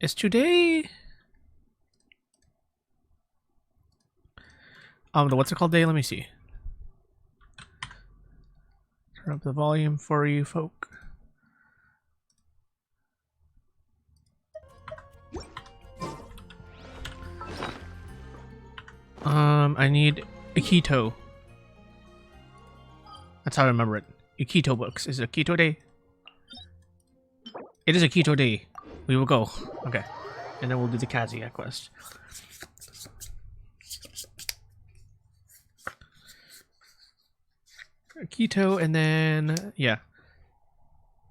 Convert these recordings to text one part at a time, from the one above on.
Is today the what's it called day? Let me see. Turn up the volume for you folk. I need Akito. That's how I remember it. Akito books. Is it Akito day? It is Akito day. We will go. Okay. And then we'll do the Kazuha quest. Akito, and then yeah.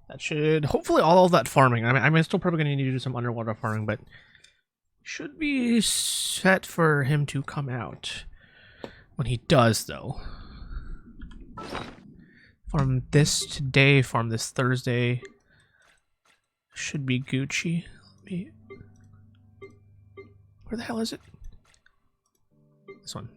That should hopefully all of that farming. I mean, I'm still probably gonna need to do some underwater farming, but should be set for him to come out. When he does, though. Farm this today, farm this Thursday. Should be Gucci. Where the hell is it? This one.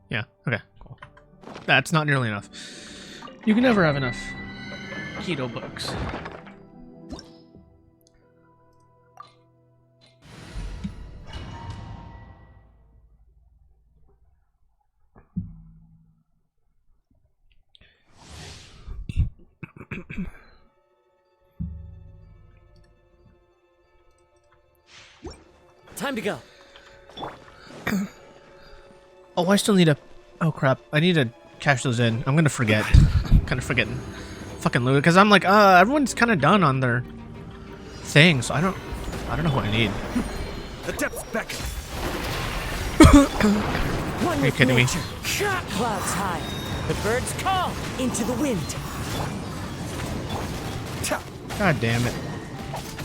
Yeah, okay, cool. That's not nearly enough. You can never have enough keto books. Time to go. Oh, I still need a... Oh, crap. I need to cash those in. I'm gonna forget. I'm kind of forgetting. Fucking Louis. Because I'm like, everyone's kind of done on their thing, so I don't know what I need. The depths beckon. Are you kidding me? Clouds high. The birds call into the wind. God damn it.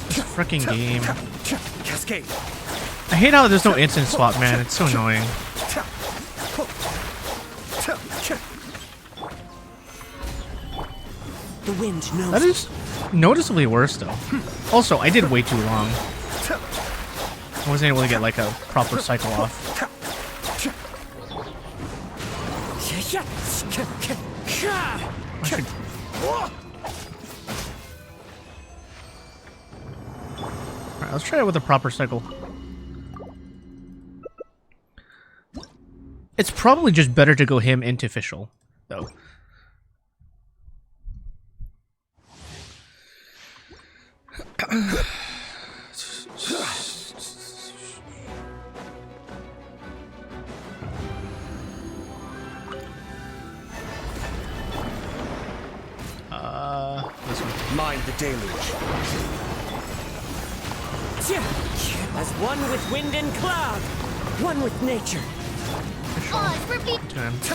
This freaking game. Cascade. I hate how there's no instant swap, man. It's so annoying. The wind knows. That is noticeably worse, though. Also, I did way too long. I wasn't able to get like a proper cycle off. I should... Alright, let's try it with a proper cycle. It's probably just better to go him into Fischl, though. This one. Mind the deluge. As one with wind and cloud, one with nature.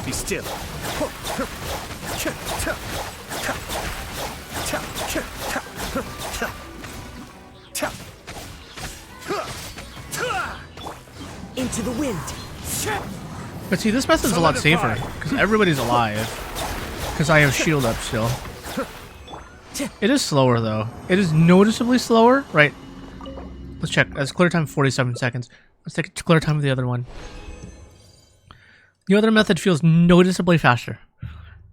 Be still. Into the wind. But see, this method's a lot safer, because everybody's alive. Because I have shield up still. It is slower, though. It is noticeably slower. Right. Let's check. As clear time 47 seconds. Let's take a clear time of the other one. The other method feels noticeably faster.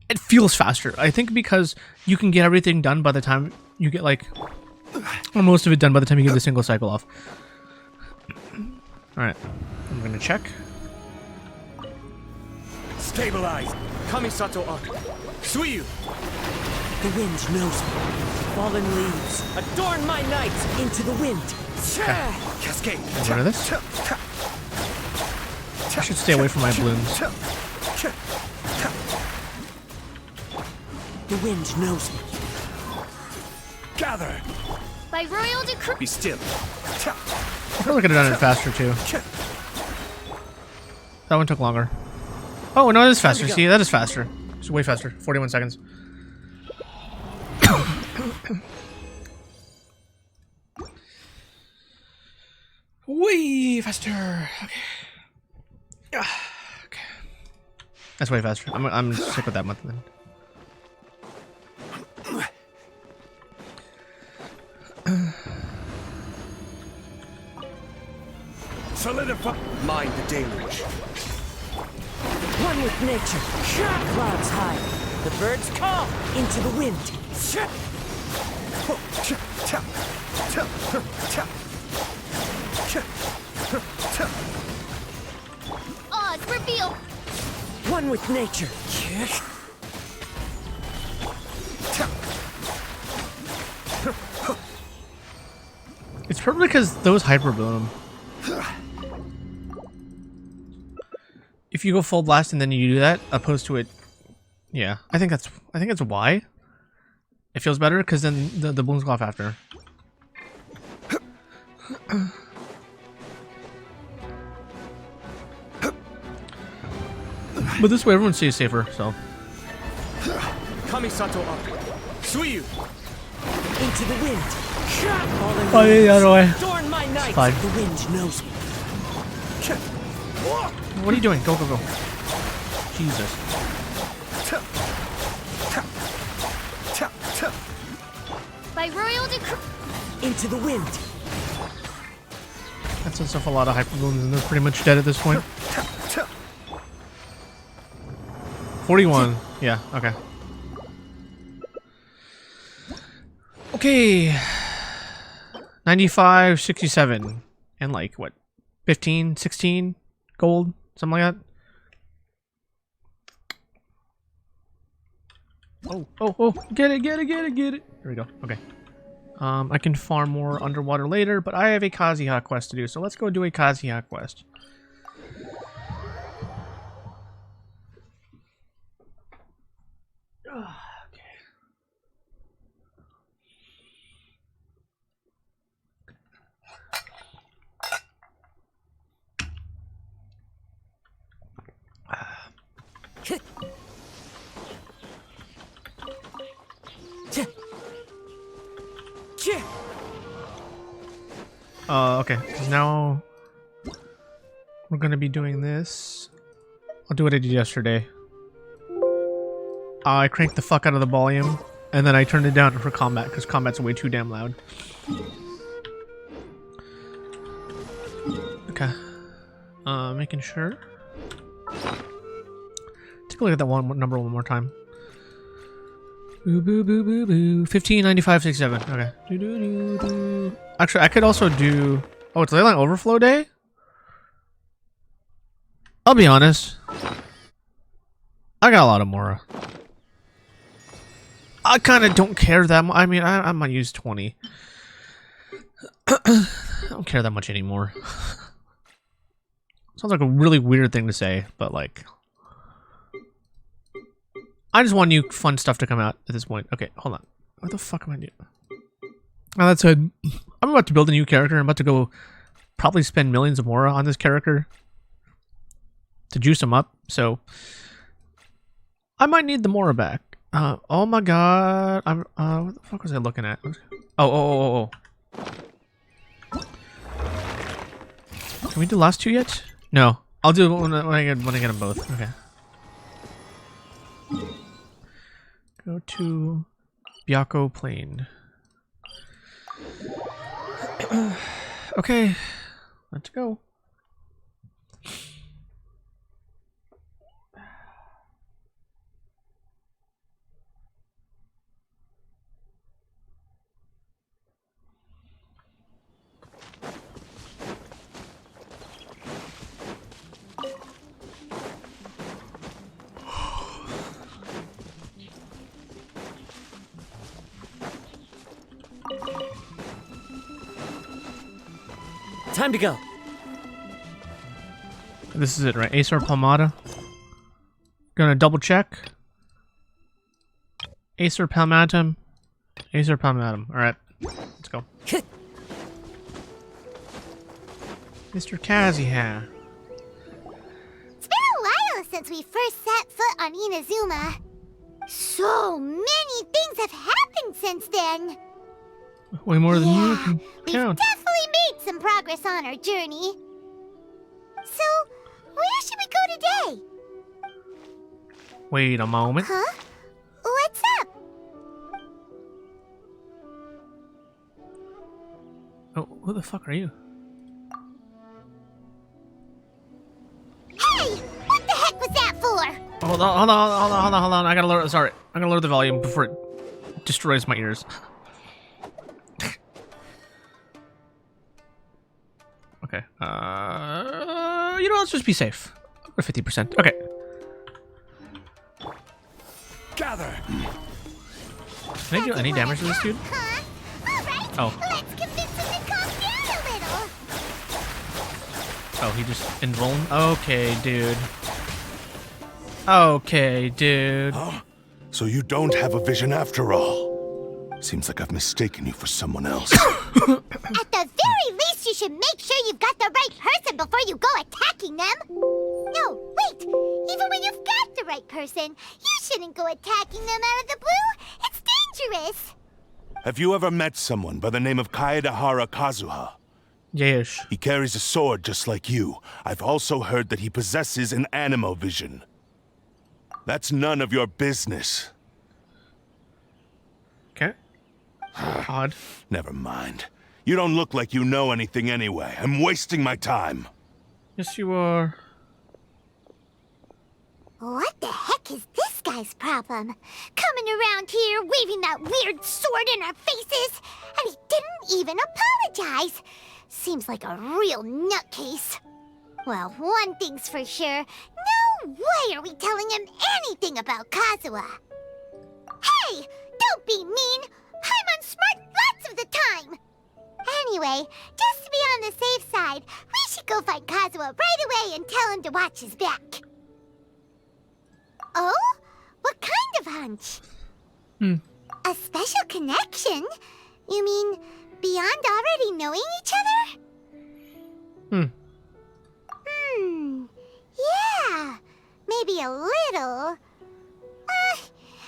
It feels faster. I think because you can get everything done by the time you get, like, or most of it done by the time you get the single cycle off. Alright. I'm gonna check. Stabilize. Kamisato up. Suyu. The wind knows me. Fallen leaves adorn my night into the wind. Okay. Cascade. Get rid of this. I should stay away from my blooms. The wind knows me. Gather. By royal decree. Be still. I probably could have done it faster too. That one took longer. Oh no, it is faster. See, that is faster. It's way faster. 41 seconds. Way faster. Okay. Okay. That's way faster. I'm sick with that method then. Solidify. Mind the deluge. One with nature. Clouds high. The birds call into the wind. Oz, reveal! One with nature. It's probably because those hyper bloom. If you go full blast and then you do that, opposed to it, yeah, I think that's why. It feels better because then the blooms go off after. But this way everyone stays safer, so. Kamisato up. Suiyu. Into the wind. Oh yeah, out of the way. Adorn my night. Fine. The wind knows me. What are you doing? Go, go, go. Jesus. By royal decree. Into the wind. That sets off a lot of hyper blooms and they're pretty much dead at this point. 41. Yeah, okay. Okay. 95, 67. And like, what? 15, 16 gold? Something like that? Oh, get it. Here we go. Okay. I can farm more underwater later, but I have a Kazuha quest to do, so let's go do a Kazuha quest. Okay, now we're gonna be doing this. I'll do what I did yesterday. I cranked the fuck out of the volume, and then I turned it down for combat, because combat's way too damn loud. Okay. Making sure. Take a look at that number one more time. Boo boo boo boo boo. 15, 95, 67. Okay. Doo, doo, doo, doo. Actually, I could also do. Oh, it's Leyline Overflow Day? I'll be honest. I got a lot of Mora. I kind of don't care that much. I mean, I'm gonna use 20. I don't care that much anymore. Sounds like a really weird thing to say, but like. I just want new fun stuff to come out at this point. Okay, hold on. What the fuck am I doing? Now that said, I'm about to build a new character. I'm about to go probably spend millions of Mora on this character to juice him up. So I might need the Mora back. Oh my god. What the fuck was I looking at? Oh. Can we do the last two yet? No. I'll do it when I get them both. Okay. Go to Byakko Plain. Okay, let's go. Time to go. This is it, right? Acer Palmata. Gonna double check. Acer Palmatum. Acer Palmatum. Alright. Let's go. Mr. Kazuha. It's been a while since we first set foot on Inazuma. So many things have happened since then. Way more than you can we've count. definitely made some progress on our journey. So, where should we go today? Wait a moment. Huh? What's up? Oh, who the fuck are you? Hey! What the heck was that for? Hold on. I gotta lower. Sorry, I'm gonna lower the volume before it destroys my ears. Okay. You know, let's just be safe. We're 50%. Okay. Gather. Can I do any damage to this dude? Huh? All right. Oh. Let's convince him to calm down a little. Oh, he just invuln. Okay, dude. Okay, dude. Huh? So you don't have a vision after all. Seems like I've mistaken you for someone else. At the very least, you should make sure you've got the right person before you go attacking them. No, wait. Even when you've got the right person, you shouldn't go attacking them out of the blue. It's dangerous. Have you ever met someone by the name of Kaedehara Kazuha? Yes. He carries a sword just like you. I've also heard that he possesses an animo vision. That's none of your business. Okay. Odd. Never mind. You don't look like you know anything anyway. I'm wasting my time. Yes, you are. What the heck is this guy's problem? Coming around here, waving that weird sword in our faces, and he didn't even apologize. Seems like a real nutcase. Well, one thing's for sure. No way are we telling him anything about Kazuha. Hey! Don't be mean! I'm on smart lots of the time! Anyway, just to be on the safe side, we should go find Kazuha right away and tell him to watch his back. Oh? What kind of hunch? A special connection? You mean beyond already knowing each other? Yeah, maybe a little.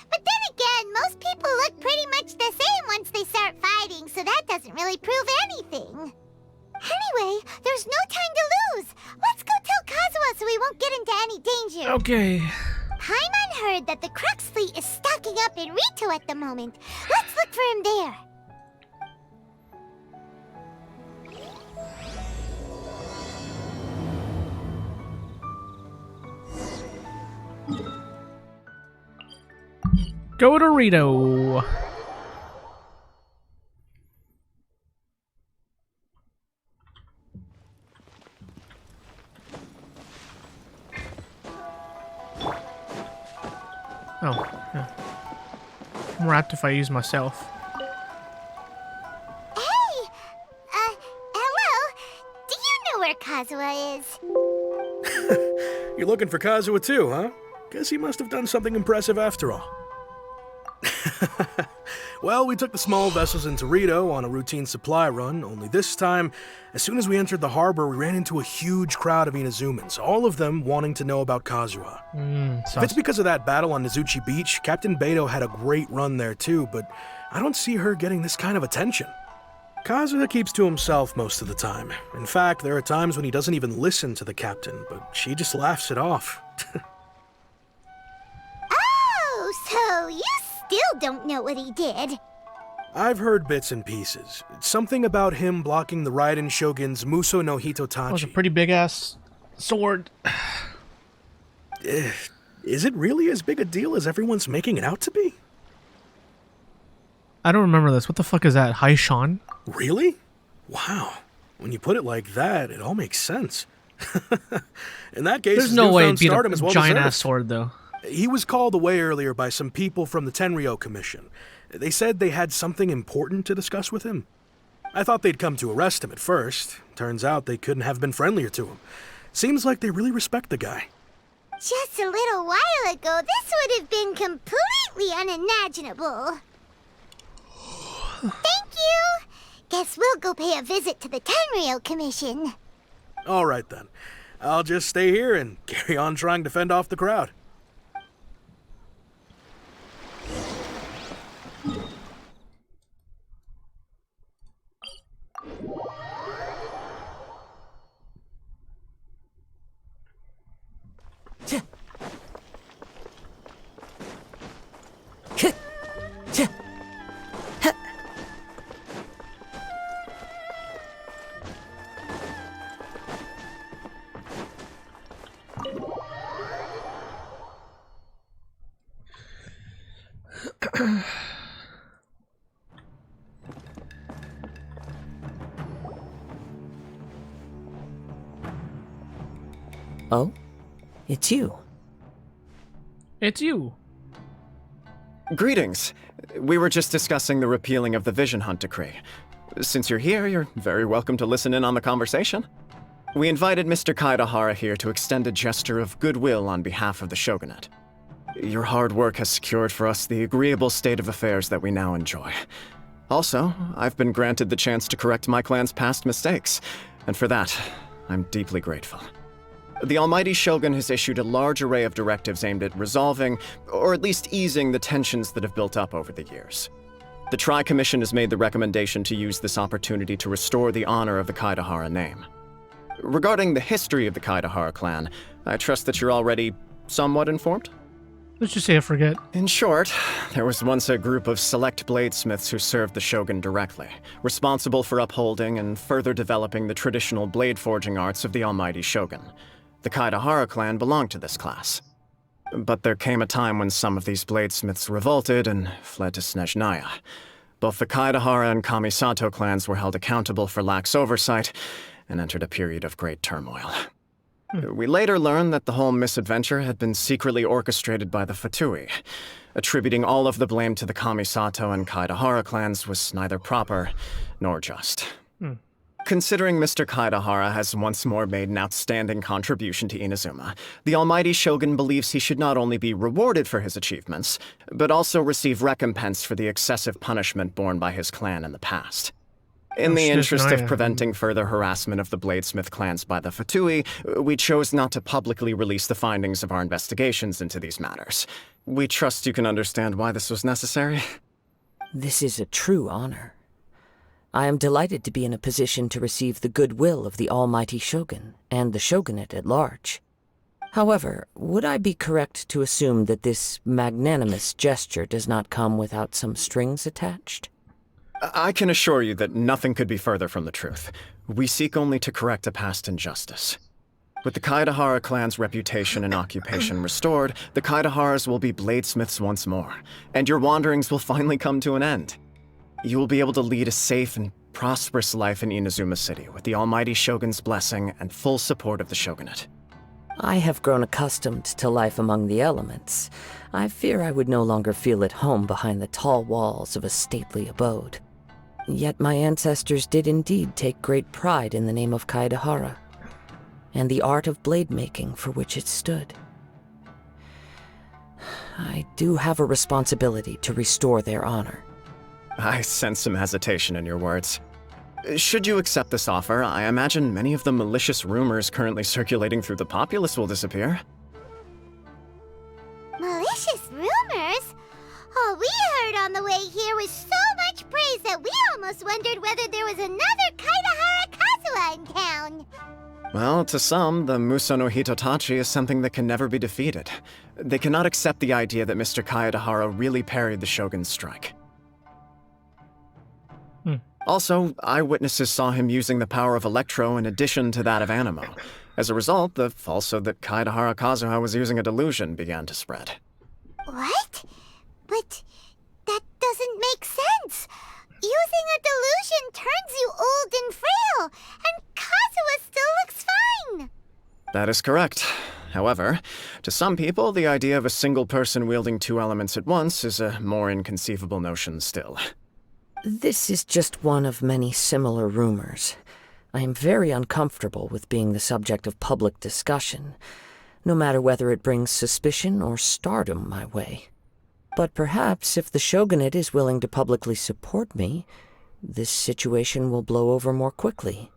But then again, most people look pretty much the same once they start fighting, so that doesn't really prove anything. Anyway, there's no time to lose. Let's go tell Kazuha so we won't get into any danger. Okay. Paimon heard that the Crux fleet is stocking up in Rito at the moment. Let's look for him there. Go to Rito. Oh, yeah. More apt if I use myself. Hey! Hello? Do you know where Kazuha is? You're looking for Kazuha too, huh? Guess he must have done something impressive after all. Well, we took the small vessels into Rito on a routine supply run, only this time, as soon as we entered the harbor, we ran into a huge crowd of Inazumans, all of them wanting to know about Kazuha. If it's because of that battle on Nizuchi Beach, Captain Beto had a great run there too, but I don't see her getting this kind of attention. Kazuha keeps to himself most of the time. In fact, there are times when he doesn't even listen to the captain, but she just laughs it off. Oh, so you still don't know what he did. I've heard bits and pieces. It's something about him blocking the Raiden Shogun's Muso no Hitotachi. That was a pretty big ass sword. Is it really as big a deal as everyone's making it out to be? I don't remember this. What the fuck is that? Hai Shan? Really? Wow. When you put it like that, it all makes sense. In that case, There's his no way newfound it'd beat a stardom is well giant deserved. ass sword though. He was called away earlier by some people from the Tenryou Commission. They said they had something important to discuss with him. I thought they'd come to arrest him at first. Turns out they couldn't have been friendlier to him. Seems like they really respect the guy. Just a little while ago, this would have been completely unimaginable. Thank you. Guess we'll go pay a visit to the Tenryou Commission. All right then. I'll just stay here and carry on trying to fend off the crowd. Oh? It's you. It's you. Greetings. We were just discussing the repealing of the Vision Hunt decree. Since you're here, you're very welcome to listen in on the conversation. We invited Mr. Kaedehara here to extend a gesture of goodwill on behalf of the Shogunate. Your hard work has secured for us the agreeable state of affairs that we now enjoy. Also, I've been granted the chance to correct my clan's past mistakes, and for that, I'm deeply grateful. The Almighty Shogun has issued a large array of directives aimed at resolving, or at least easing, the tensions that have built up over the years. The Tri-Commission has made the recommendation to use this opportunity to restore the honor of the Kaedehara name. Regarding the history of the Kaedehara clan, I trust that you're already somewhat informed? Let's just say I forget. In short, there was once a group of select bladesmiths who served the Shogun directly, responsible for upholding and further developing the traditional blade forging arts of the Almighty Shogun. The Kaedehara clan belonged to this class. But there came a time when some of these bladesmiths revolted and fled to Snezhnaya. Both the Kaedehara and Kamisato clans were held accountable for lax oversight and entered a period of great turmoil. We later learned that the whole misadventure had been secretly orchestrated by the Fatui. Attributing all of the blame to the Kamisato and Kaedehara clans was neither proper nor just. Considering Mr. Kaedehara has once more made an outstanding contribution to Inazuma, the Almighty Shogun believes he should not only be rewarded for his achievements, but also receive recompense for the excessive punishment borne by his clan in the past. In the interest of preventing further harassment of the bladesmith clans by the Fatui, we chose not to publicly release the findings of our investigations into these matters. We trust you can understand why this was necessary. This is a true honor. I am delighted to be in a position to receive the goodwill of the Almighty Shogun and the Shogunate at large. However, would I be correct to assume that this magnanimous gesture does not come without some strings attached? I can assure you that nothing could be further from the truth. We seek only to correct a past injustice. With the Kaedehara clan's reputation and occupation restored, the Kaedeharas will be bladesmiths once more, and your wanderings will finally come to an end. You will be able to lead a safe and prosperous life in Inazuma City with the Almighty Shogun's blessing and full support of the Shogunate. I have grown accustomed to life among the elements. I fear I would no longer feel at home behind the tall walls of a stately abode. Yet my ancestors did indeed take great pride in the name of Kaedehara, and the art of blade making for which it stood. I do have a responsibility to restore their honor. I sense some hesitation in your words. Should you accept this offer, I imagine many of the malicious rumors currently circulating through the populace will disappear. Malicious rumors? All we heard on the way here was so much praise that we almost wondered whether there was another Kaedehara Kazuha in town. Well, to some, the Muso no Hitotachi is something that can never be defeated. They cannot accept the idea that Mr. Kaedehara really parried the Shogun's strike. Also, eyewitnesses saw him using the power of Electro in addition to that of Animo. As a result, the falsehood that Kaedehara Kazuha was using a delusion began to spread. What? But that doesn't make sense. Using a delusion turns you old and frail, and Kazuha still looks fine. That is correct. However, to some people, the idea of a single person wielding two elements at once is a more inconceivable notion still. This is just one of many similar rumors. I am very uncomfortable with being the subject of public discussion, no matter whether it brings suspicion or stardom my way. But perhaps if the Shogunate is willing to publicly support me, this situation will blow over more quickly.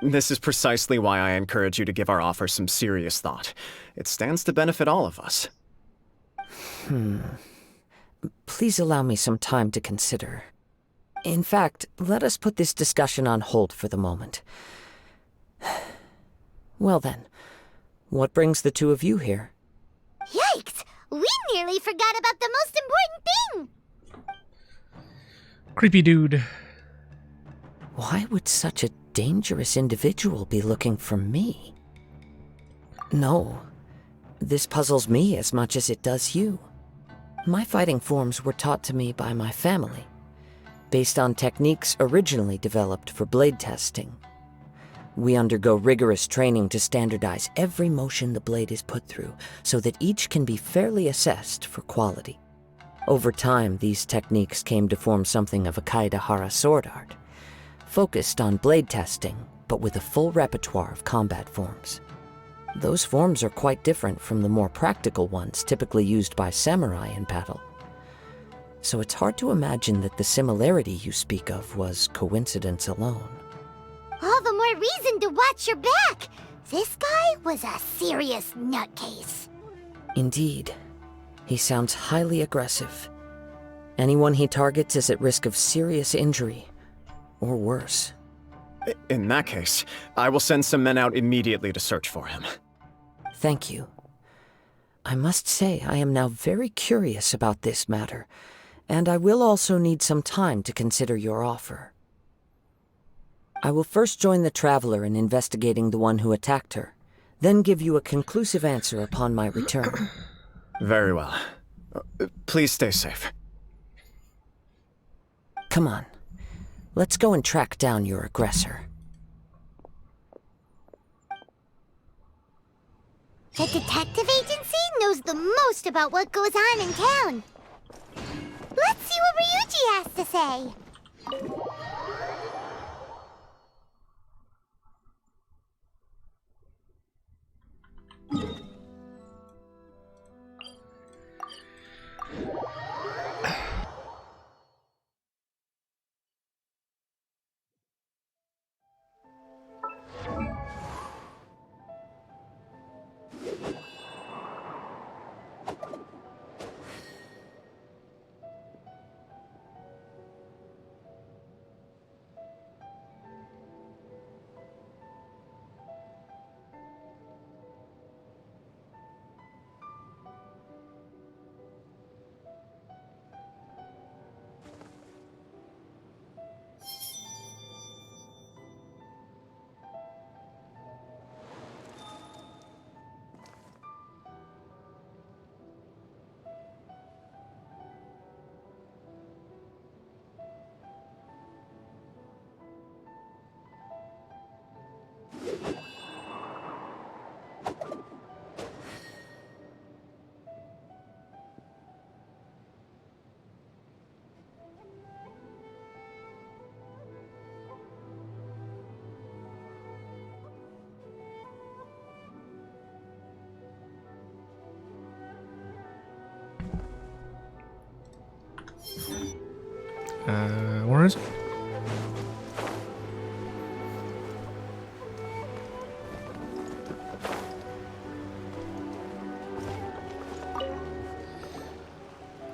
This is precisely why I encourage you to give our offer some serious thought. It stands to benefit all of us. Please allow me some time to consider. In fact, let us put this discussion on hold for the moment. Well then, what brings the two of you here? Yikes! We nearly forgot about the most important thing! Creepy dude. Why would such a dangerous individual be looking for me? No, this puzzles me as much as it does you. My fighting forms were taught to me by my family, based on techniques originally developed for blade testing. We undergo rigorous training to standardize every motion the blade is put through, so that each can be fairly assessed for quality. Over time, these techniques came to form something of a Kaedehara sword art, focused on blade testing, but with a full repertoire of combat forms. Those forms are quite different from the more practical ones typically used by samurai in battle. So it's hard to imagine that the similarity you speak of was coincidence alone. All the more reason to watch your back! This guy was a serious nutcase. Indeed. He sounds highly aggressive. Anyone he targets is at risk of serious injury, or worse. In that case, I will send some men out immediately to search for him. Thank you. I must say I am now very curious about this matter, and I will also need some time to consider your offer. I will first join the Traveler in investigating the one who attacked her, then give you a conclusive answer upon my return. Very well. Please stay safe. Come on. Let's go and track down your aggressor. The detective agency knows the most about what goes on in town. Let's see what Ryuji has to say. Where is it?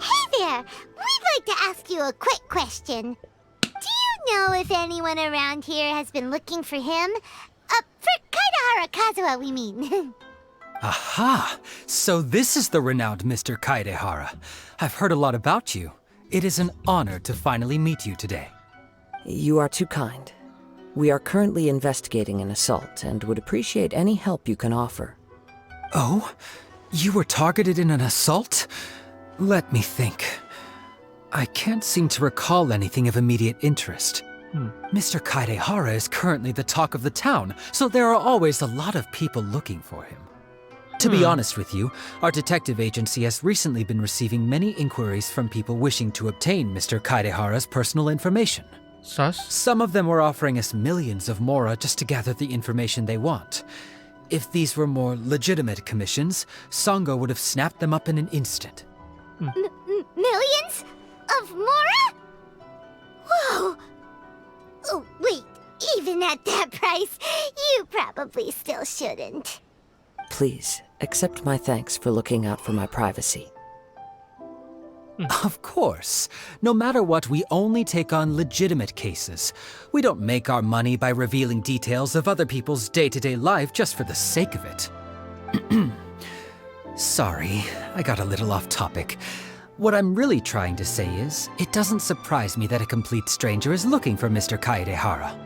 Hey there! We'd like to ask you a quick question. Do you know if anyone around here has been looking for him? For Kaedehara Kazuha, we mean. Aha! So this is the renowned Mr. Kaedehara. I've heard a lot about you. It is an honor to finally meet you today. You are too kind. We are currently investigating an assault and would appreciate any help you can offer. Oh? You were targeted in an assault? Let me think. I can't seem to recall anything of immediate interest. Mr. Kaedehara is currently the talk of the town, so there are always a lot of people looking for him. To be honest with you, our detective agency has recently been receiving many inquiries from people wishing to obtain Mr. Kaedehara's personal information. Sus? Some of them were offering us millions of mora just to gather the information they want. If these were more legitimate commissions, Sango would have snapped them up in an instant. Millions? Of mora? Whoa! Oh, wait. Even at that price, you probably still shouldn't. Please, accept my thanks for looking out for my privacy. Of course. No matter what, we only take on legitimate cases. We don't make our money by revealing details of other people's day-to-day life just for the sake of it. Sorry, I got a little off topic. What I'm really trying to say is, it doesn't surprise me that a complete stranger is looking for Mr. Kaedehara.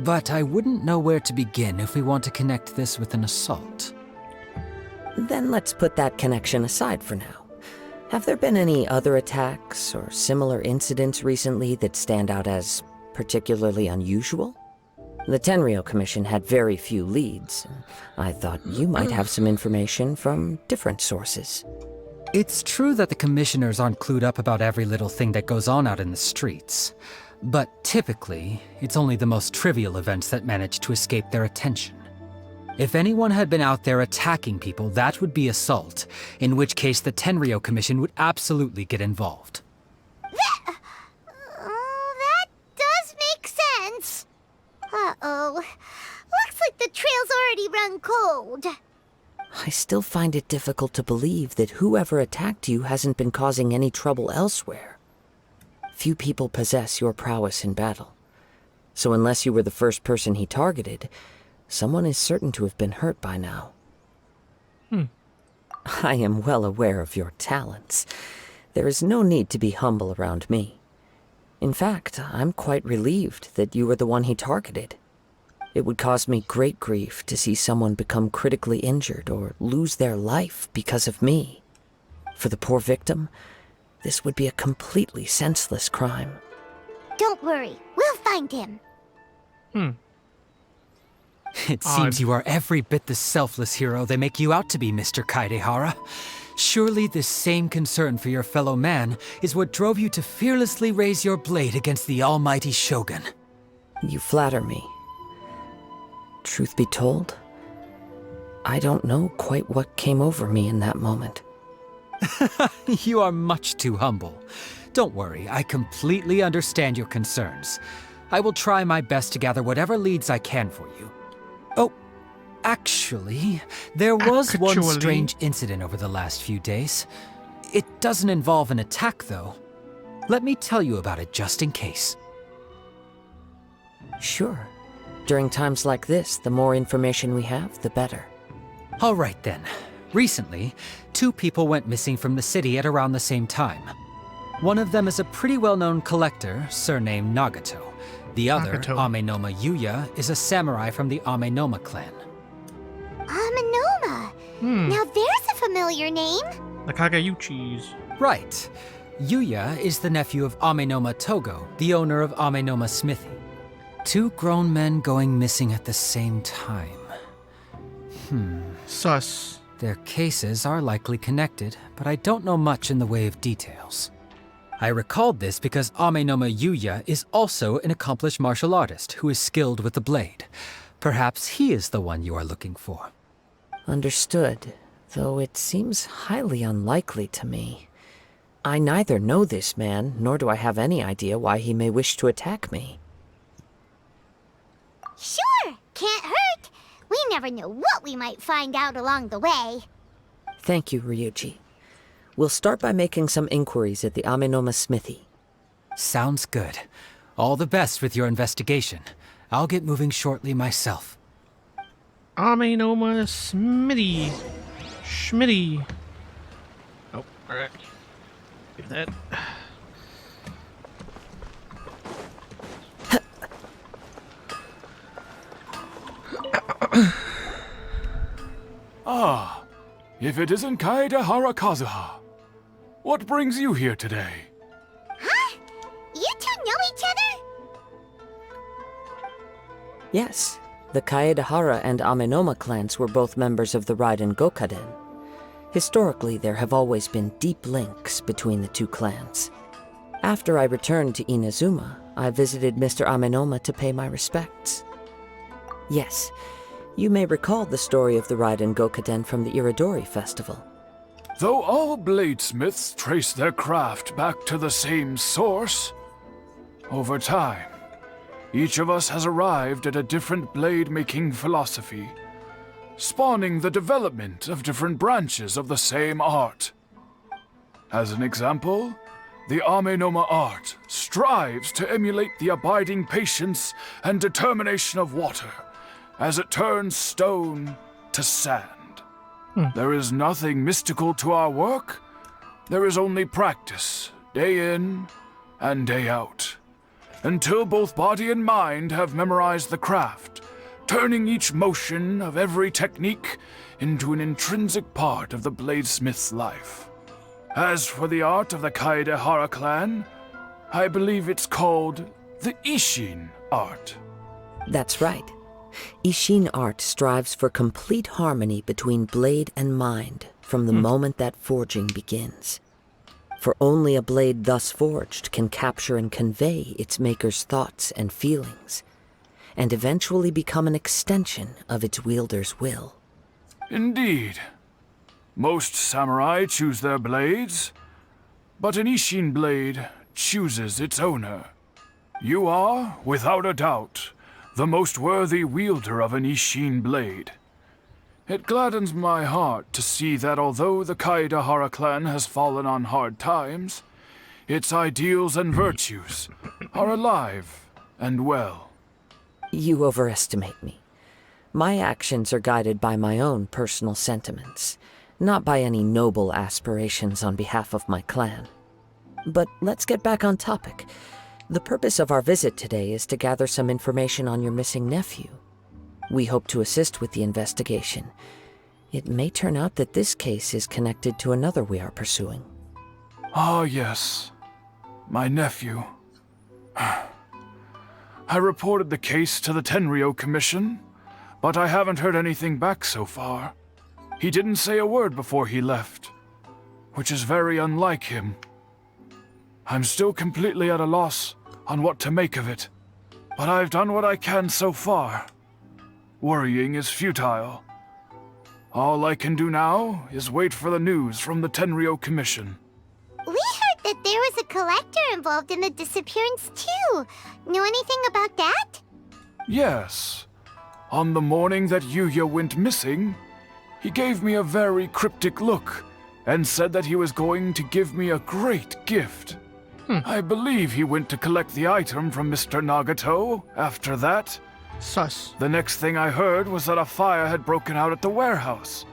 But I wouldn't know where to begin if we want to connect this with an assault. Then let's put that connection aside for now. Have there been any other attacks or similar incidents recently that stand out as particularly unusual? The Tenryou Commission had very few leads. I thought you might have some information from different sources. It's true that the commissioners aren't clued up about every little thing that goes on out in the streets. But typically, it's only the most trivial events that manage to escape their attention. If anyone had been out there attacking people, that would be assault, in which case the Tenryou Commission would absolutely get involved. That does make sense. Uh-oh. Looks like the trail's already run cold. I still find it difficult to believe that whoever attacked you hasn't been causing any trouble elsewhere. Few people possess your prowess in battle. So unless you were the first person he targeted, someone is certain to have been hurt by now. I am well aware of your talents. There is no need to be humble around me. In fact, I'm quite relieved that you were the one he targeted. It would cause me great grief to see someone become critically injured or lose their life because of me. For the poor victim, this would be a completely senseless crime. Don't worry, we'll find him. It seems you are every bit the selfless hero they make you out to be, Mr. Kaedehara. Surely this same concern for your fellow man is what drove you to fearlessly raise your blade against the almighty Shogun. You flatter me. Truth be told, I don't know quite what came over me in that moment. You are much too humble. Don't worry, I completely understand your concerns. I will try my best to gather whatever leads I can for you. Oh, actually, there was one strange incident over the last few days. It doesn't involve an attack, though. Let me tell you about it just in case. Sure. During times like this, the more information we have, the better. All right then. Recently, 2 people went missing from the city at around the same time. One of them is a pretty well-known collector, surnamed Nagato. The other, Amenoma Yuya, is a samurai from the Amenoma clan. Amenoma? Now there's a familiar name. The Kageyuchis. Right. Yuya is the nephew of Amenoma Togo, the owner of Amenoma Smithy. 2 grown men going missing at the same time. Sus. Their cases are likely connected, but I don't know much in the way of details. I recalled this because Amenoma Yuya is also an accomplished martial artist who is skilled with the blade. Perhaps he is the one you are looking for. Understood, though it seems highly unlikely to me. I neither know this man, nor do I have any idea why he may wish to attack me. Sure, can't hurt. We never know what we might find out along the way. Thank you, Ryuji. We'll start by making some inquiries at the Amenoma Smithy. Sounds good. All the best with your investigation. I'll get moving shortly myself. Amenoma Smitty. Schmitty. Oh, alright. Get that. Ah, if it isn't Kaedehara Kazuha. What brings you here today? Huh? You 2 know each other? Yes, the Kaedehara and Amenoma clans were both members of the Raiden Gokaden. Historically, there have always been deep links between the 2 clans. After I returned to Inazuma, I visited Mr. Amenoma to pay my respects. Yes, you may recall the story of the Raiden Gokaden from the Iridori Festival. Though all bladesmiths trace their craft back to the same source, over time, each of us has arrived at a different blade-making philosophy, spawning the development of different branches of the same art. As an example, the Amenoma art strives to emulate the abiding patience and determination of water as it turns stone to sand. There is nothing mystical to our work. There is only practice, day in and day out, until both body and mind have memorized the craft, turning each motion of every technique into an intrinsic part of the bladesmith's life. As for the art of the Kaedehara clan, I believe it's called the Isshin art. That's right. Isshin art strives for complete harmony between blade and mind from the moment that forging begins. For only a blade thus forged can capture and convey its maker's thoughts and feelings, and eventually become an extension of its wielder's will. Indeed. Most samurai choose their blades, but an Isshin blade chooses its owner. You are, without a doubt, the most worthy wielder of an Isshin blade. It gladdens my heart to see that although the Kaedehara clan has fallen on hard times, its ideals and virtues are alive and well. You overestimate me. My actions are guided by my own personal sentiments, not by any noble aspirations on behalf of my clan. But let's get back on topic. The purpose of our visit today is to gather some information on your missing nephew. We hope to assist with the investigation. It may turn out that this case is connected to another we are pursuing. Ah, yes. My nephew. I reported the case to the Tenryou Commission, but I haven't heard anything back so far. He didn't say a word before he left, which is very unlike him. I'm still completely at a loss on what to make of it, but I've done what I can so far. Worrying is futile. All I can do now is wait for the news from the Tenryou Commission. We heard that there was a collector involved in the disappearance too. Know anything about that? Yes. On the morning that Yuya went missing, he gave me a very cryptic look and said that he was going to give me a great gift. I believe he went to collect the item from Mr. Nagato after that. Sus. The next thing I heard was that a fire had broken out at the warehouse.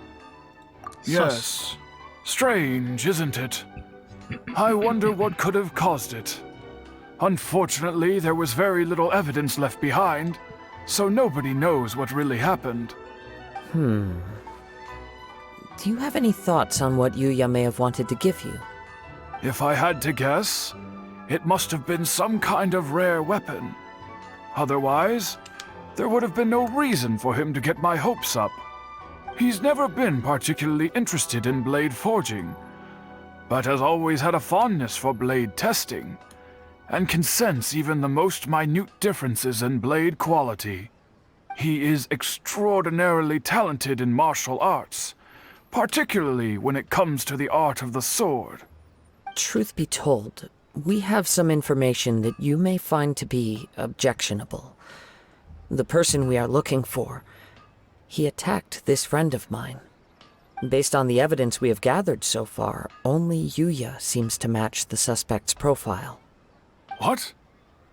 Yes. Strange, isn't it? I wonder what could have caused it. Unfortunately, there was very little evidence left behind, so nobody knows what really happened. Do you have any thoughts on what Yuya may have wanted to give you? If I had to guess, it must have been some kind of rare weapon. Otherwise, there would have been no reason for him to get my hopes up. He's never been particularly interested in blade forging, but has always had a fondness for blade testing, and can sense even the most minute differences in blade quality. He is extraordinarily talented in martial arts, particularly when it comes to the art of the sword. Truth be told, we have some information that you may find to be objectionable. The person we are looking for, he attacked this friend of mine. Based on the evidence we have gathered so far, only Yuya seems to match the suspect's profile. What?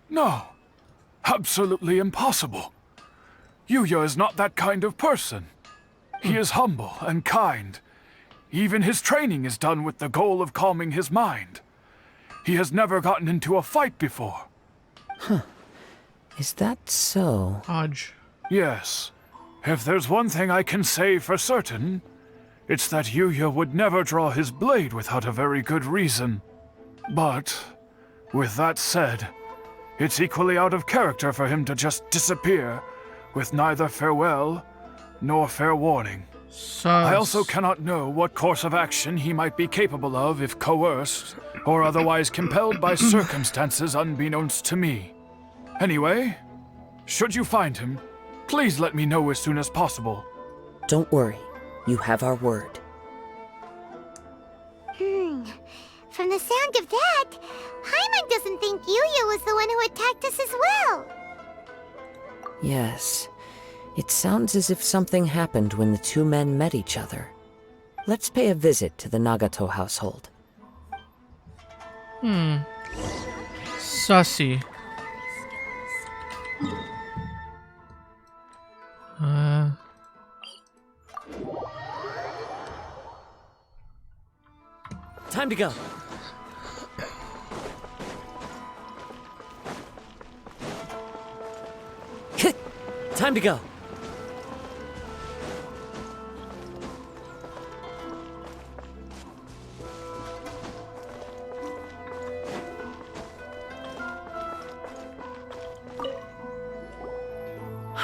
No. Absolutely impossible. Yuya is not that kind of person. He is humble and kind. Even his training is done with the goal of calming his mind. He has never gotten into a fight before. Is that so? Hodge. Yes. If there's one thing I can say for certain, it's that Yuya would never draw his blade without a very good reason. But, with that said, it's equally out of character for him to just disappear with neither farewell nor fair warning. I also cannot know what course of action he might be capable of if coerced or otherwise compelled by circumstances unbeknownst to me. Anyway, should you find him, please let me know as soon as possible. Don't worry. You have our word. From the sound of that, Paimon doesn't think Yuya was the one who attacked us as well. Yes. It sounds as if something happened when the two men met each other. Let's pay a visit to the Nagato household. Sussy. Time to go. Time to go.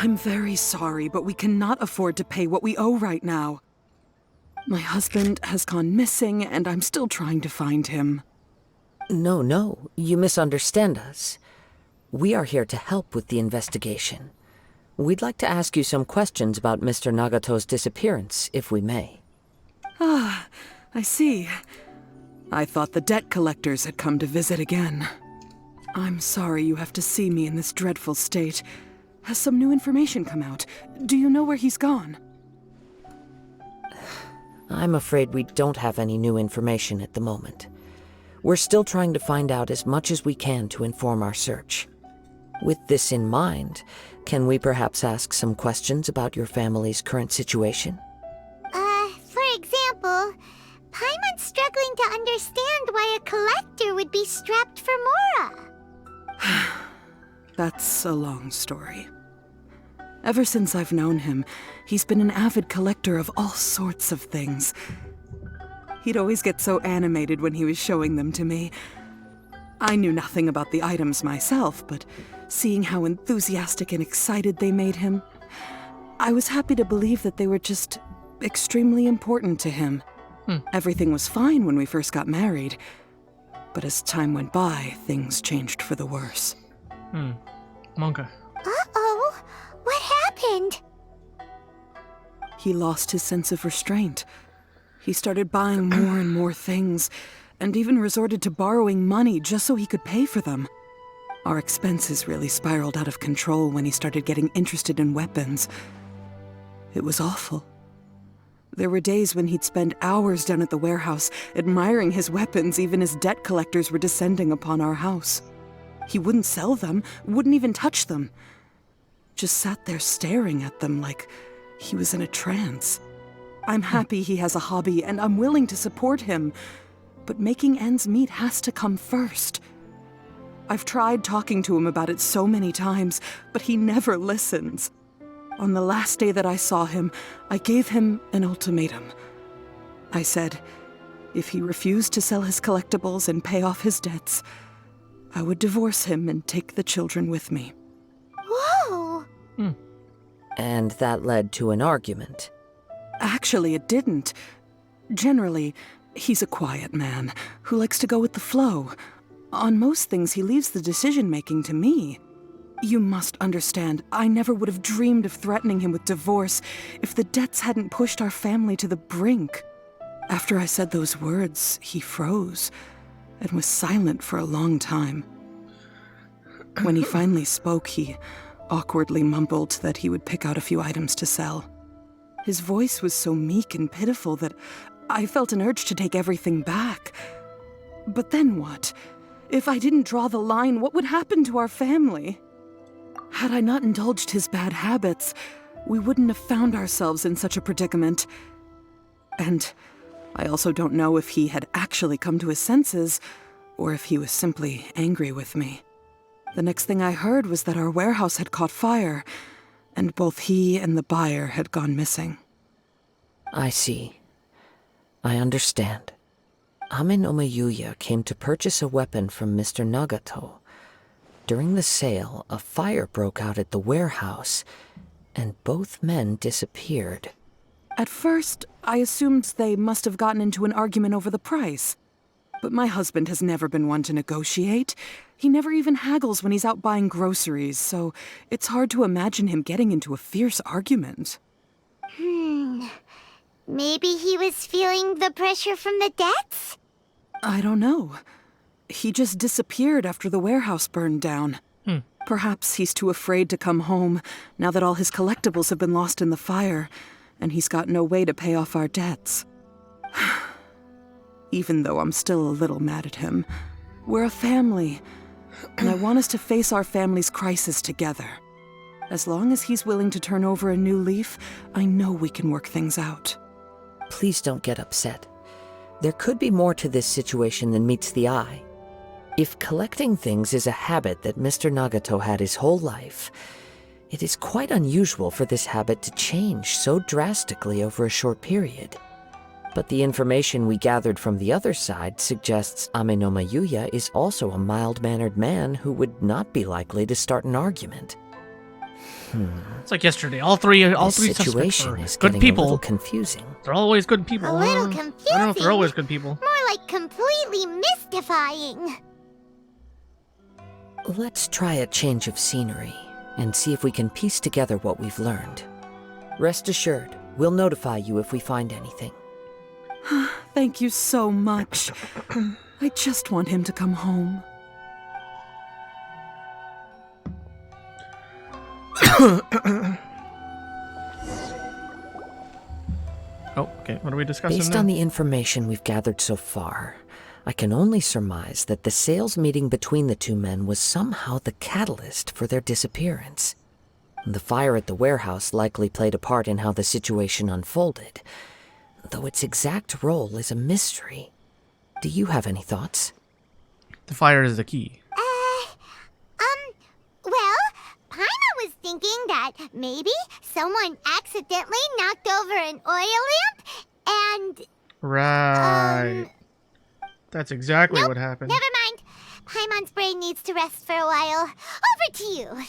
I'm very sorry, but we cannot afford to pay what we owe right now. My husband has gone missing, and I'm still trying to find him. No, you misunderstand us. We are here to help with the investigation. We'd like to ask you some questions about Mr. Nagato's disappearance, if we may. Ah, I see. I thought the debt collectors had come to visit again. I'm sorry you have to see me in this dreadful state. Has some new information come out? Do you know where he's gone? I'm afraid we don't have any new information at the moment. We're still trying to find out as much as we can to inform our search. With this in mind, can we perhaps ask some questions about your family's current situation? For example, Paimon's struggling to understand why a collector would be strapped for Mora. That's a long story. Ever since I've known him, he's been an avid collector of all sorts of things. He'd always get so animated when he was showing them to me. I knew nothing about the items myself, but seeing how enthusiastic and excited they made him, I was happy to believe that they were just extremely important to him. Everything was fine when we first got married, but as time went by, things changed for the worse. Manga. Uh-oh, what happened? He lost his sense of restraint. He started buying more and more things, and even resorted to borrowing money just so he could pay for them. Our expenses really spiraled out of control when he started getting interested in weapons. It was awful. There were days when he'd spend hours down at the warehouse, admiring his weapons even as debt collectors were descending upon our house. He wouldn't sell them, wouldn't even touch them. Just sat there staring at them like he was in a trance. I'm happy he has a hobby, and I'm willing to support him, but making ends meet has to come first. I've tried talking to him about it so many times, but he never listens. On the last day that I saw him, I gave him an ultimatum. I said, if he refused to sell his collectibles and pay off his debts, I would divorce him and take the children with me. Whoa! And that led to an argument. Actually, it didn't. Generally, he's a quiet man who likes to go with the flow. On most things, he leaves the decision-making to me. You must understand, I never would have dreamed of threatening him with divorce if the debts hadn't pushed our family to the brink. After I said those words, he froze and was silent for a long time. When he finally spoke, he awkwardly mumbled that he would pick out a few items to sell. His voice was so meek and pitiful that I felt an urge to take everything back. But then what? If I didn't draw the line, what would happen to our family? Had I not indulged his bad habits, we wouldn't have found ourselves in such a predicament. And I also don't know if he had actually come to his senses, or if he was simply angry with me. The next thing I heard was that our warehouse had caught fire, and both he and the buyer had gone missing. I see. I understand. Amenoma Yuya came to purchase a weapon from Mr. Nagato. During the sale, a fire broke out at the warehouse, and both men disappeared. At first, I assumed they must have gotten into an argument over the price. But my husband has never been one to negotiate. He never even haggles when he's out buying groceries, so it's hard to imagine him getting into a fierce argument. Maybe he was feeling the pressure from the debts? I don't know. He just disappeared after the warehouse burned down. Perhaps he's too afraid to come home now that all his collectibles have been lost in the fire, and he's got no way to pay off our debts. Even though I'm still a little mad at him, we're a family, and I want us to face our family's crisis together. As long as he's willing to turn over a new leaf, I know we can work things out. Please don't get upset. There could be more to this situation than meets the eye. If collecting things is a habit that Mr. Nagato had his whole life, it is quite unusual for this habit to change so drastically over a short period. But the information we gathered from the other side suggests Amenoma Yuya is also a mild-mannered man who would not be likely to start an argument. It's like yesterday. All three This suspects situation are is good getting a little people. confusing. They're always good people. A little I don't know if confusing. they're always good people. More like completely mystifying. Let's try a change of scenery and see if we can piece together what we've learned. Rest assured, we'll notify you if we find anything. Thank you so much. I just want him to come home. Oh, okay. What are we discussing Based now? on the information we've gathered so far, I can only surmise that the sales meeting between the two men was somehow the catalyst for their disappearance. The fire at the warehouse likely played a part in how the situation unfolded, though its exact role is a mystery. Do you have any thoughts? The fire is the key. Well, Paimon was thinking that maybe someone accidentally knocked over an oil lamp and... Right. That's exactly Nope, what happened. never mind. Paimon's brain needs to rest for a while. Over to you.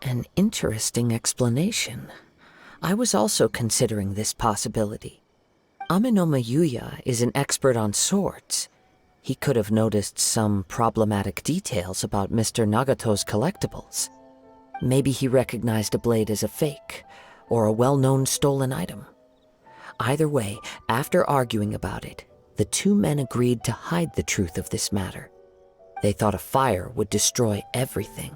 An interesting explanation. I was also considering this possibility. Amenoma Yuya is an expert on swords. He could have noticed some problematic details about Mr. Nagato's collectibles. Maybe he recognized a blade as a fake, or a well-known stolen item. Either way, after arguing about it, the two men agreed to hide the truth of this matter. They thought a fire would destroy everything.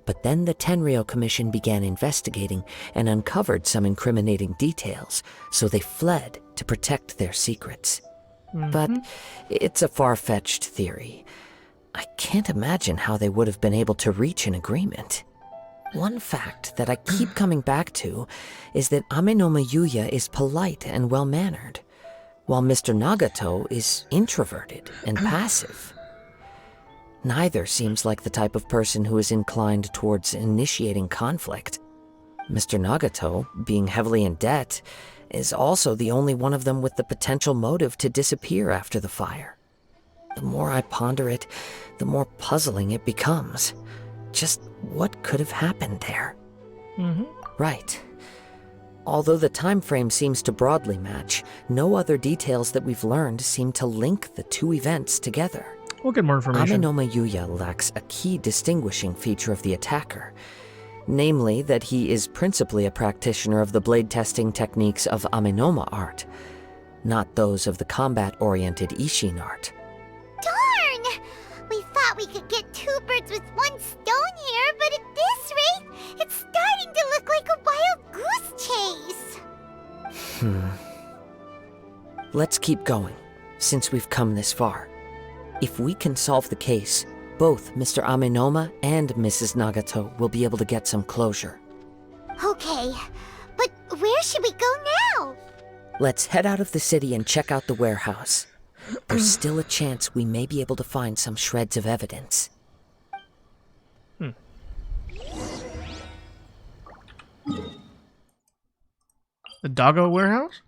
But then the Tenryou Commission began investigating and uncovered some incriminating details, so they fled to protect their secrets. But it's a far-fetched theory. I can't imagine how they would have been able to reach an agreement. One fact that I keep coming back to is that Amenoma Yuya is polite and well-mannered, while Mr. Nagato is introverted and passive. Neither seems like the type of person who is inclined towards initiating conflict. Mr. Nagato, being heavily in debt, is also the only one of them with the potential motive to disappear after the fire. The more I ponder it, the more puzzling it becomes. Just what could have happened there? Right. Although the time frame seems to broadly match, no other details that we've learned seem to link the two events together. We'll get more information. Amenoma Yuya lacks a key distinguishing feature of the attacker, namely that he is principally a practitioner of the blade testing techniques of Amenoma art, not those of the combat-oriented Isshin art. Darn! We thought we could get two birds with one stone here, but at this rate, it's starting to look like a wild goose chase. Let's keep going, since we've come this far. If we can solve the case, both Mr. Amenoma and Mrs. Nagato will be able to get some closure. Okay, but where should we go now? Let's head out of the city and check out the warehouse. There's still a chance we may be able to find some shreds of evidence. The doggo warehouse?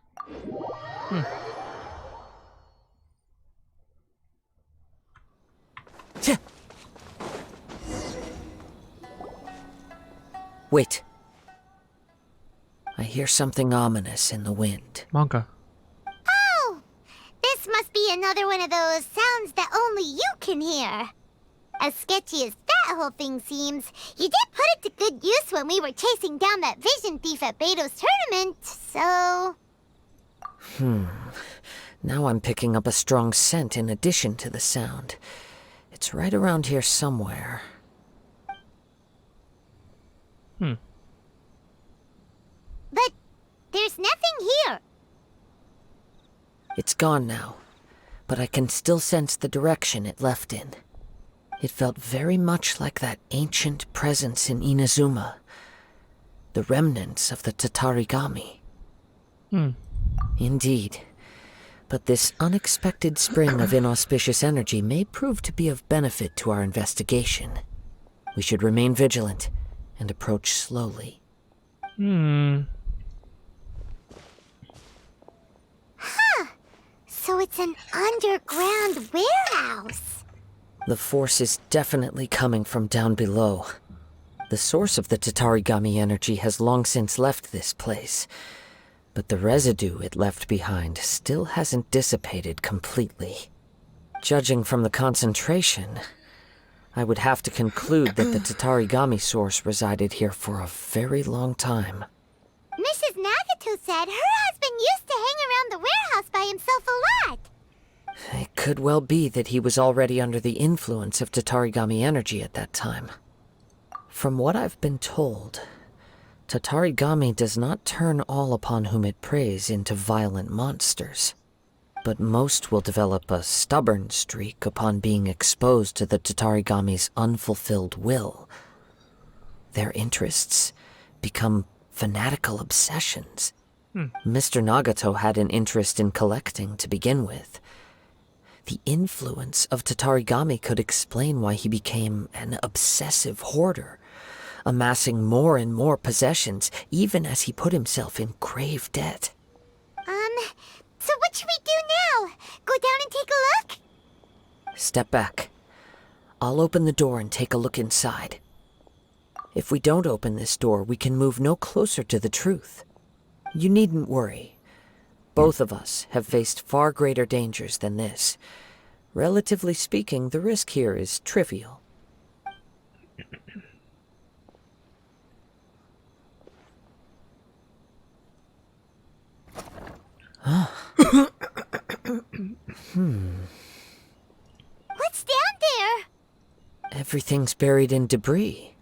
Wait. I hear something ominous in the wind. Monka. Oh! This must be another one of those sounds that only you can hear. As sketchy as that whole thing seems, you did put it to good use when we were chasing down that vision thief at Beto's tournament, so... Now I'm picking up a strong scent in addition to the sound. It's right around here somewhere. But there's nothing here. It's gone now, but I can still sense the direction it left in. It felt very much like that ancient presence in Inazuma. The remnants of the Tatarigami. Indeed. But this unexpected spring of inauspicious energy may prove to be of benefit to our investigation. We should remain vigilant and approach slowly. So it's an underground warehouse. The force is definitely coming from down below. The source of the Tatarigami energy has long since left this place, but the residue it left behind still hasn't dissipated completely. Judging from the concentration, I would have to conclude that the Tatarigami source resided here for a very long time. Mrs. Nagato said her husband used to hang around the warehouse by himself a lot. It could well be that he was already under the influence of Tatarigami energy at that time. From what I've been told, Tatarigami does not turn all upon whom it preys into violent monsters, but most will develop a stubborn streak upon being exposed to the Tatarigami's unfulfilled will. Their interests become fanatical obsessions. Mr. Nagato had an interest in collecting to begin with. The influence of Tatarigami could explain why he became an obsessive hoarder, amassing more and more possessions, even as he put himself in grave debt. So what should we do now? Go down and take a look? Step back. I'll open the door and take a look inside. If we don't open this door, we can move no closer to the truth. You needn't worry. Both of us have faced far greater dangers than this. Relatively speaking, the risk here is trivial. What's down there? Everything's buried in debris.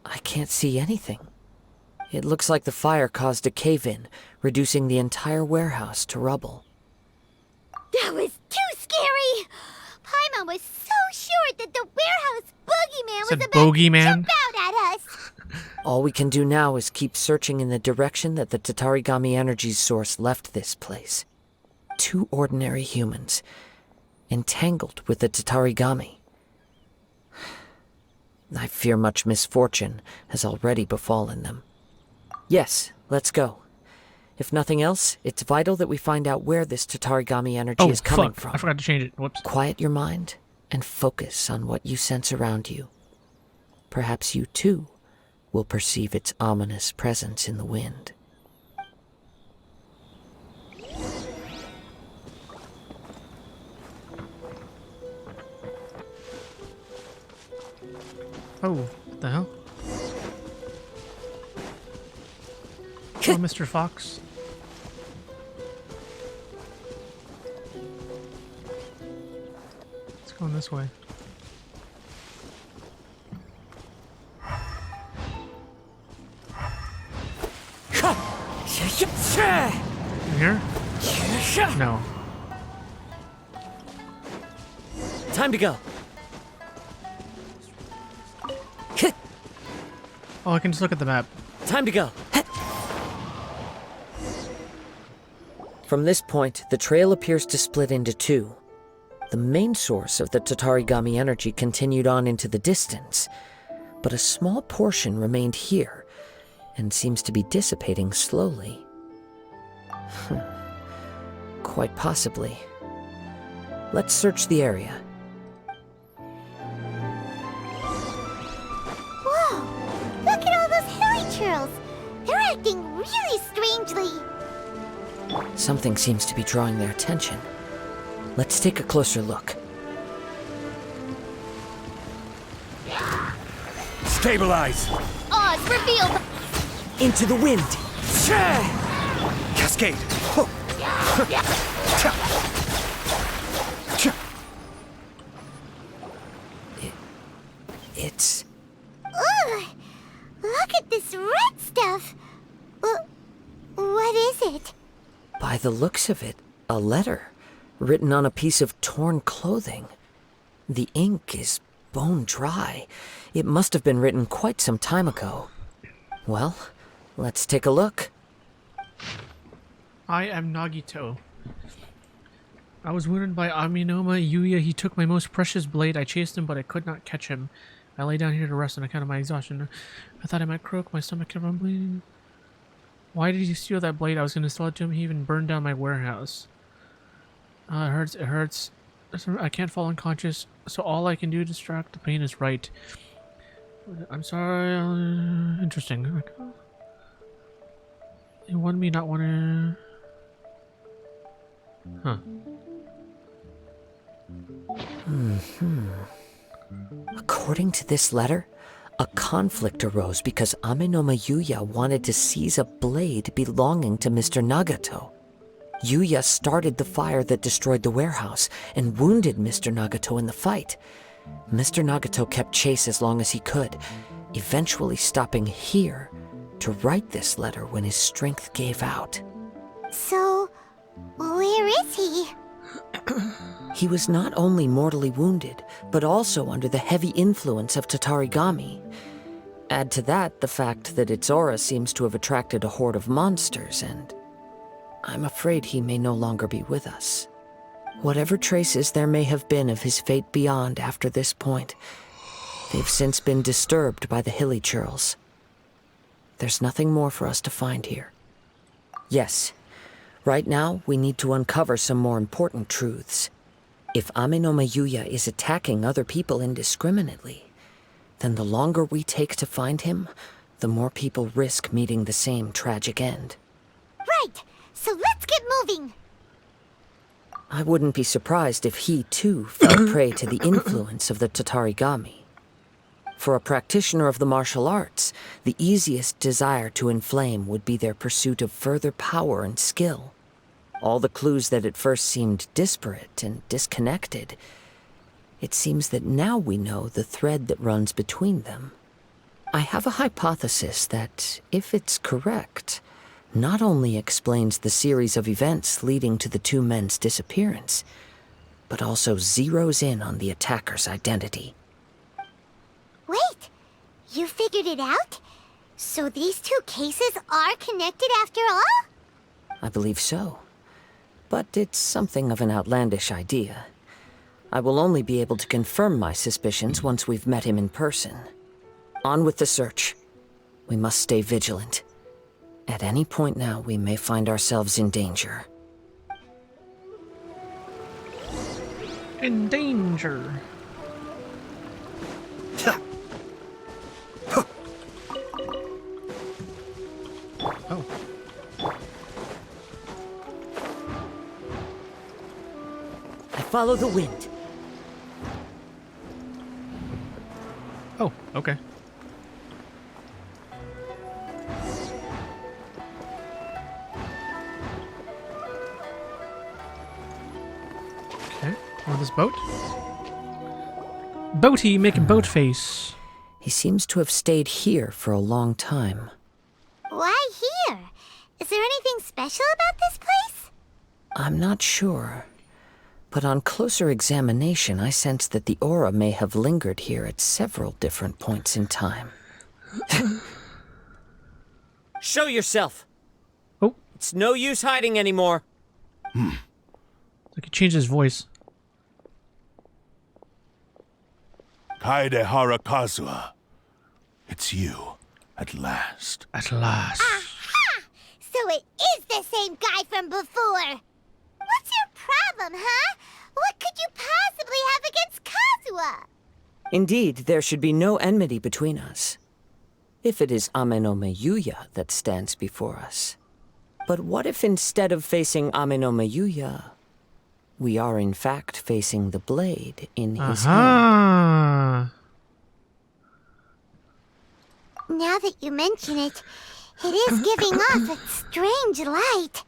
I can't see anything. It looks like the fire caused a cave-in, reducing the entire warehouse to rubble. That was too scary! Paimon was so sure that the warehouse boogeyman was about to jump out at us! All we can do now is keep searching in the direction that the Tatarigami energy's source left this place. 2 ordinary humans, entangled with the Tatarigami. I fear much misfortune has already befallen them. Yes, let's go. If nothing else, it's vital that we find out where this Tatarigami energy is coming from. I forgot to change it. Whoops. Quiet your mind and focus on what you sense around you. Perhaps you too will perceive its ominous presence in the wind. Oh, what the hell? Oh, Mr. Fox. It's going this way. In here? No. Time to go. Oh, I can just look at the map. Time to go. From this point, the trail appears to split into 2. The main source of the Tatarigami energy continued on into the distance, but a small portion remained here and seems to be dissipating slowly. Quite possibly. Let's search the area. Whoa! Look at all those hilly churls! They're acting really strangely! Something seems to be drawing their attention. Let's take a closer look. Stabilize! Oz, revealed! Into the wind! Cascade! It's... Ugh! Look at this red stuff! What is it? By the looks of it, a letter written on a piece of torn clothing. The ink is bone dry. It must have been written quite some time ago. Well, let's take a look. I am Nagito. I was wounded by Aminoma Yuya. He took my most precious blade. I chased him, but I could not catch him. I lay down here to rest on account of my exhaustion. I thought I might croak. My stomach kept on bleeding. Why did you steal that blade? I was going to sell it to him. He even burned down my warehouse. It hurts. It hurts. I can't fall unconscious, so all I can do to distract the pain is write. I'm sorry. Interesting. You want me not want to... Huh. According to this letter, a conflict arose because Ame no Yuya wanted to seize a blade belonging to Mr. Nagato. Yuya started the fire that destroyed the warehouse and wounded Mr. Nagato in the fight. Mr. Nagato kept chase as long as he could, eventually stopping here to write this letter when his strength gave out. So, where is he? He was not only mortally wounded, but also under the heavy influence of Tatarigami. Add to that the fact that its aura seems to have attracted a horde of monsters, and I'm afraid he may no longer be with us. Whatever traces there may have been of his fate beyond after this point, they've since been disturbed by the hilly churls. There's nothing more for us to find here. Yes, right now we need to uncover some more important truths. If Ame no Yuya is attacking other people indiscriminately, then the longer we take to find him, the more people risk meeting the same tragic end. Right, so let's get moving. I wouldn't be surprised if he, too, fell prey to the influence of the Tatarigami. For a practitioner of the martial arts, the easiest desire to inflame would be their pursuit of further power and skill. All the clues that at first seemed disparate and disconnected, it seems that now we know the thread that runs between them. I have a hypothesis that, if it's correct, not only explains the series of events leading to the two men's disappearance, but also zeroes in on the attacker's identity. Wait, you figured it out? So these two cases are connected after all? I believe so. But it's something of an outlandish idea. I will only be able to confirm my suspicions once we've met him in person. On with the search. We must stay vigilant. At any point now, we may find ourselves in danger. In danger. Oh. I follow the wind. Oh, okay. Okay, on this boat. Boaty, making boat face. He seems to have stayed here for a long time. Why here? Is there anything special about this place? I'm not sure. But on closer examination, I sense that the aura may have lingered here at several different points in time. Show yourself! Oh. It's no use hiding anymore. Like he changed his voice. Kaedehara Kazuha. It's you, at last. At last. Aha! So it is the same guy from before. What's your problem, huh? What could you possibly have against Kazuha? Indeed, there should be no enmity between us. If it is Ame no Yuya that stands before us. But what if instead of facing Ame no Yuya, we are in fact facing the blade in his hand? Now that you mention it, it is giving off a strange light.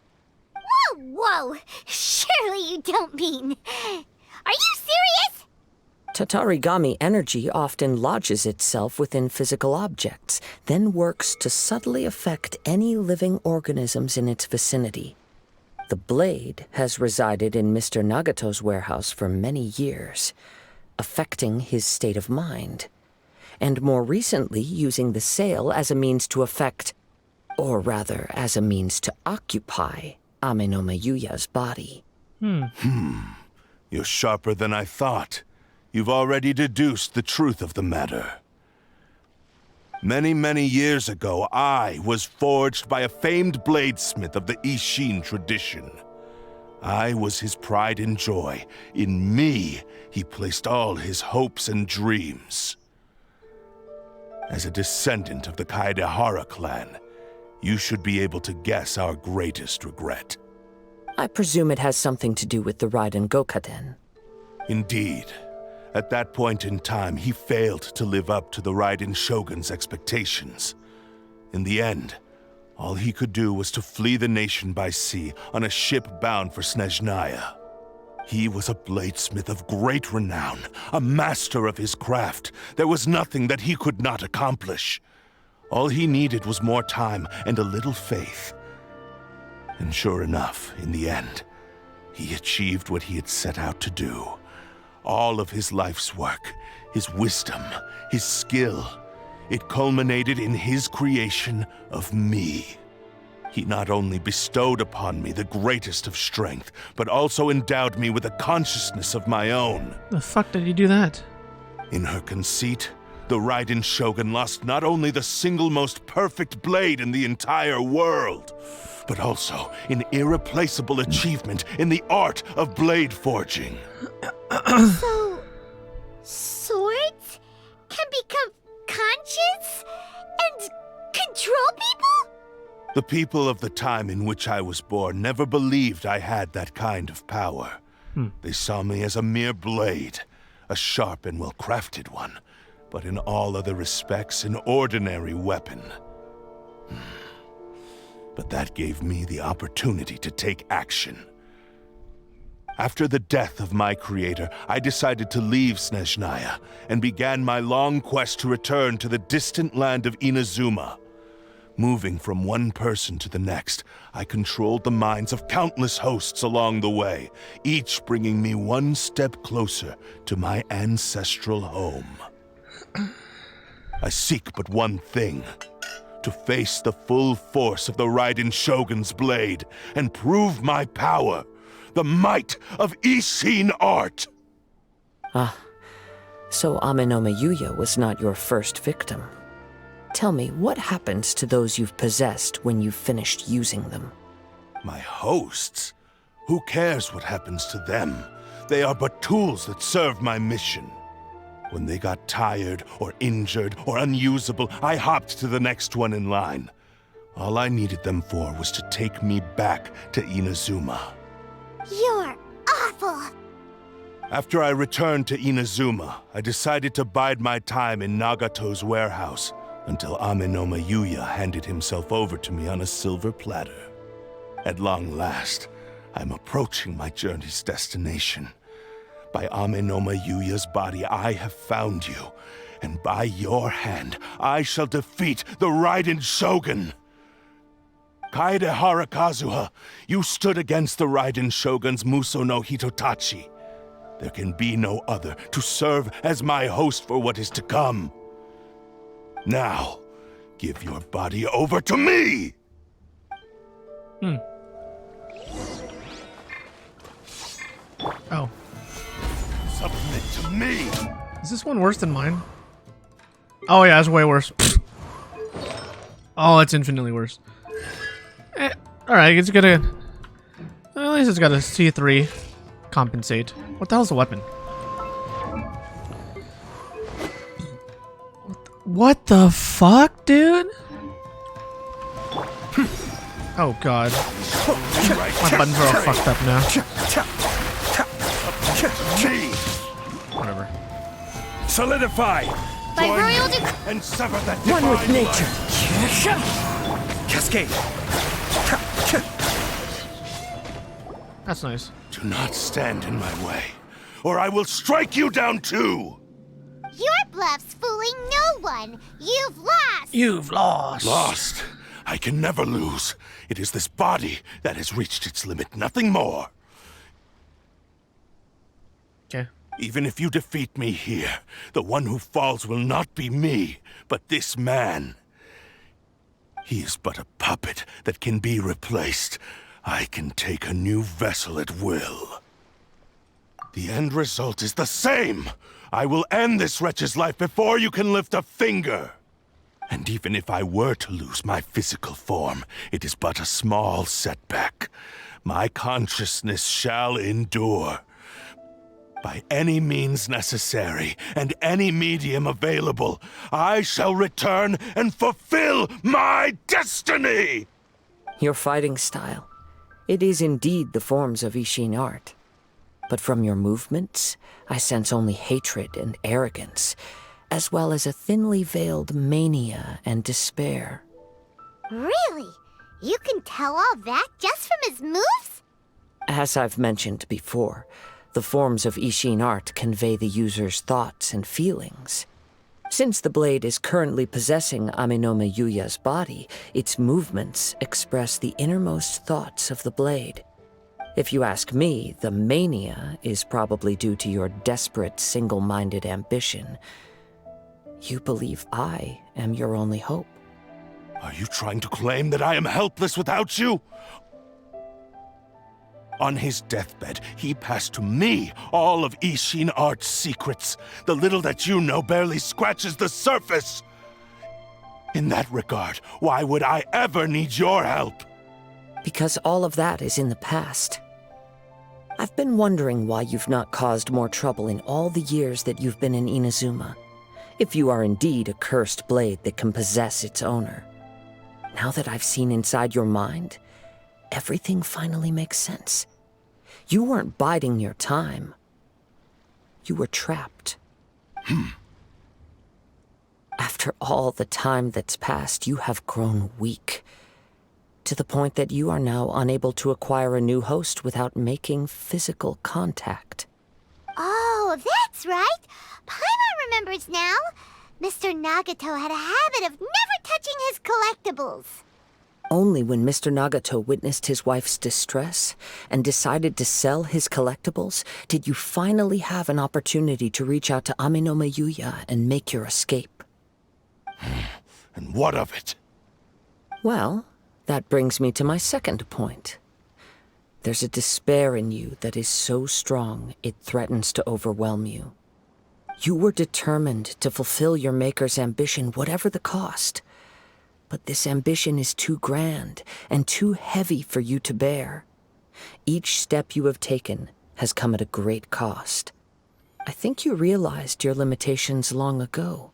Whoa, whoa! Surely you don't mean... Are you serious? Tatarigami energy often lodges itself within physical objects, then works to subtly affect any living organisms in its vicinity. The blade has resided in Mr. Nagato's warehouse for many years, affecting his state of mind, and more recently using the sale as a means to affect, or rather as a means to occupy, Ame no Yuya's body. You're sharper than I thought. You've already deduced the truth of the matter. Many, many years ago, I was forged by a famed bladesmith of the Isshin tradition. I was his pride and joy. In me, he placed all his hopes and dreams. As a descendant of the Kaedehara clan, you should be able to guess our greatest regret. I presume it has something to do with the Raiden Gokaden. Indeed. At that point in time, he failed to live up to the Raiden Shogun's expectations. In the end, all he could do was to flee the nation by sea on a ship bound for Snezhnaya. He was a bladesmith of great renown, a master of his craft. There was nothing that he could not accomplish. All he needed was more time and a little faith. And sure enough, in the end, he achieved what he had set out to do. All of his life's work, his wisdom, his skill, it culminated in his creation of me. He not only bestowed upon me the greatest of strength, but also endowed me with a consciousness of my own. The fuck did you do that? In her conceit, the Raiden Shogun lost not only the single most perfect blade in the entire world, but also an irreplaceable achievement in the art of blade forging. So, swords can become conscious and control people? The people of the time in which I was born never believed I had that kind of power. They saw me as a mere blade, a sharp and well-crafted one, but in all other respects an ordinary weapon. But that gave me the opportunity to take action. After the death of my creator, I decided to leave Snezhnaya and began my long quest to return to the distant land of Inazuma. Moving from one person to the next, I controlled the minds of countless hosts along the way, each bringing me one step closer to my ancestral home. I seek but one thing: to face the full force of the Raiden Shogun's blade and prove my power. The might of Isshin art! So Amenoma Yuya was not your first victim. Tell me, what happens to those you've possessed when you've finished using them? My hosts? Who cares what happens to them? They are but tools that serve my mission. When they got tired, or injured, or unusable, I hopped to the next one in line. All I needed them for was to take me back to Inazuma. You're awful! After I returned to Inazuma, I decided to bide my time in Nagato's warehouse until Amenoma Yuya handed himself over to me on a silver platter. At long last, I'm approaching my journey's destination. By Amenoma Yuya's body, I have found you, and by your hand, I shall defeat the Raiden Shogun! Kaedehara Kazuha, you stood against the Raiden Shogun's Muso no Hitotachi. There can be no other to serve as my host for what is to come. Now, give your body over to me! Oh. Submit to me! Is this one worse than mine? Oh yeah, it's way worse. Oh, it's infinitely worse. Alright, it's gonna... At least it's got a C3 compensate. What the hell's the weapon? What the fuck, dude? Oh god. My buttons are all fucked up now. Whatever. Solidify! By royal And sever that One with divine nature. Cascade! That's nice. Do not stand in my way, or I will strike you down too! Your bluff's fooling no one! You've lost! You've lost. Lost. I can never lose. It is this body that has reached its limit, nothing more. Okay. Even if you defeat me here, the one who falls will not be me, but this man. He is but a puppet that can be replaced. I can take a new vessel at will. The end result is the same! I will end this wretch's life before you can lift a finger! And even if I were to lose my physical form, it is but a small setback. My consciousness shall endure. By any means necessary, and any medium available, I shall return and fulfill my destiny! Your fighting style. It is indeed the forms of Isshin art. But from your movements, I sense only hatred and arrogance, as well as a thinly veiled mania and despair. Really? You can tell all that just from his moves? As I've mentioned before, the forms of Isshin art convey the user's thoughts and feelings. Since the blade is currently possessing Aminome Yuya's body, its movements express the innermost thoughts of the blade. If you ask me, the mania is probably due to your desperate, single-minded ambition. You believe I am your only hope. Are you trying to claim that I am helpless without you? On his deathbed, he passed to me all of Isshin art's secrets. The little that you know barely scratches the surface. In that regard, why would I ever need your help? Because all of that is in the past. I've been wondering why you've not caused more trouble in all the years that you've been in Inazuma. If you are indeed a cursed blade that can possess its owner. Now that I've seen inside your mind, everything finally makes sense. You weren't biding your time. You were trapped. After all the time that's passed, you have grown weak. To the point that you are now unable to acquire a new host without making physical contact. Oh, that's right. Paimon remembers now. Mr. Nagato had a habit of never touching his collectibles. Only when Mr. Nagato witnessed his wife's distress and decided to sell his collectibles did you finally have an opportunity to reach out to Aminome Yuya and make your escape. And what of it? Well, that brings me to my second point. There's a despair in you that is so strong it threatens to overwhelm you. You were determined to fulfill your maker's ambition, whatever the cost. But this ambition is too grand and too heavy for you to bear. Each step you have taken has come at a great cost. I think you realized your limitations long ago.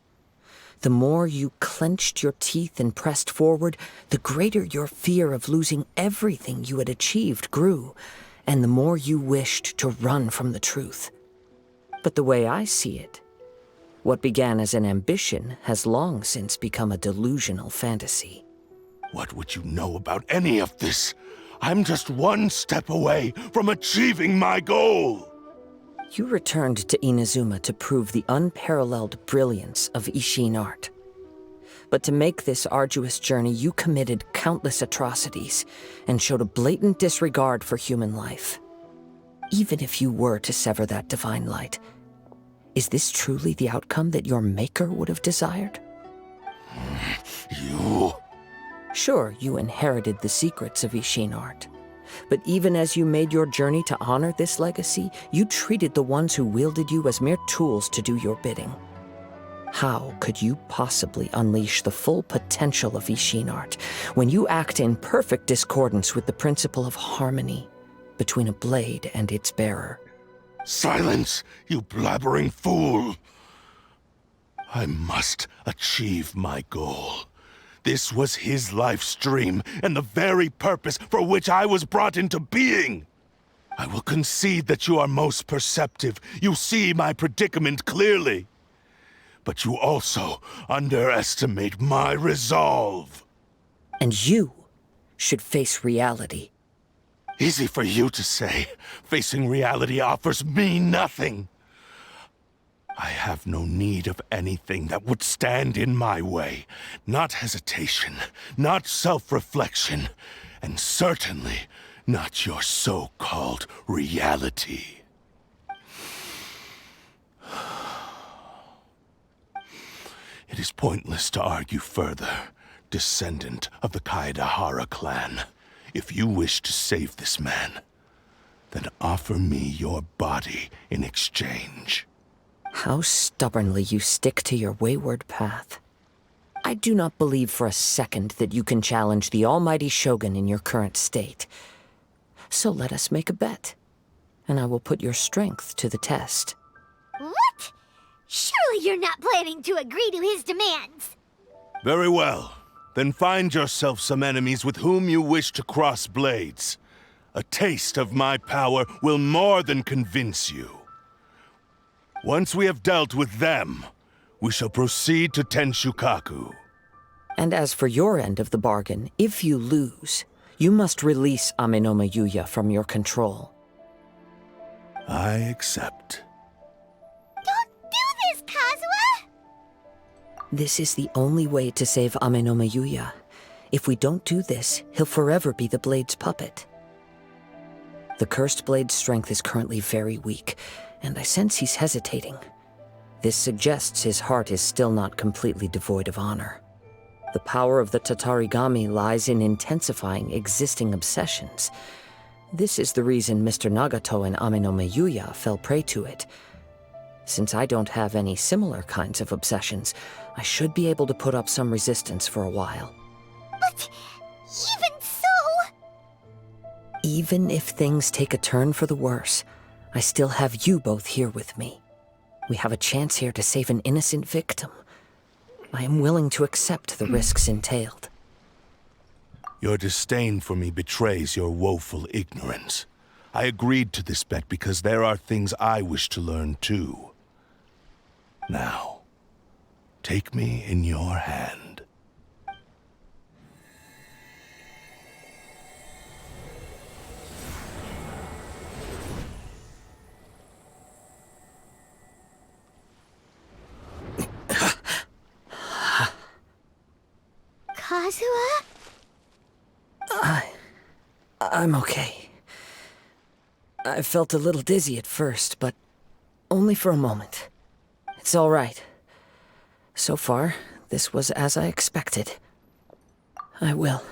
The more you clenched your teeth and pressed forward, the greater your fear of losing everything you had achieved grew, and the more you wished to run from the truth. But the way I see it, what began as an ambition has long since become a delusional fantasy. What would you know about any of this? I'm just one step away from achieving my goal! You returned to Inazuma to prove the unparalleled brilliance of Isshin art. But to make this arduous journey, you committed countless atrocities and showed a blatant disregard for human life. Even if you were to sever that divine light, is this truly the outcome that your maker would have desired? You... Sure, you inherited the secrets of Isshin art. But even as you made your journey to honor this legacy, you treated the ones who wielded you as mere tools to do your bidding. How could you possibly unleash the full potential of Isshin art when you act in perfect discordance with the principle of harmony between a blade and its bearer? Silence, you blabbering fool! I must achieve my goal. This was his life's dream, and the very purpose for which I was brought into being. I will concede that you are most perceptive. You see my predicament clearly. But you also underestimate my resolve. And you should face reality. Easy for you to say. Facing reality offers me nothing. I have no need of anything that would stand in my way. Not hesitation, not self-reflection, and certainly not your so-called reality. It is pointless to argue further, descendant of the Kaedehara clan. If you wish to save this man, then offer me your body in exchange. How stubbornly you stick to your wayward path. I do not believe for a second that you can challenge the almighty Shogun in your current state. So let us make a bet. and I will put your strength to the test. What? Surely you're not planning to agree to his demands. Very well. Then find yourself some enemies with whom you wish to cross blades. A taste of my power will more than convince you. Once we have dealt with them, we shall proceed to Tenshukaku. And as for your end of the bargain, if you lose, you must release Amenoma Yuya from your control. I accept. Don't do this, Kazuha! This is the only way to save Amenoma Yuya. If we don't do this, he'll forever be the Blade's puppet. The Cursed Blade's strength is currently very weak, and I sense he's hesitating. This suggests his heart is still not completely devoid of honor. The power of the Tatarigami lies in intensifying existing obsessions. This is the reason Mr. Nagato and Amenoma Yuya fell prey to it. Since I don't have any similar kinds of obsessions, I should be able to put up some resistance for a while. But even so... Even if things take a turn for the worse, I still have you both here with me. We have a chance here to save an innocent victim. I am willing to accept the risks entailed. Your disdain for me betrays your woeful ignorance. I agreed to this bet because there are things I wish to learn too. Now, take me in your hand. Kazuha? I'm okay. I felt a little dizzy at first, but only for a moment. It's all right. So far, this was as I expected. I will.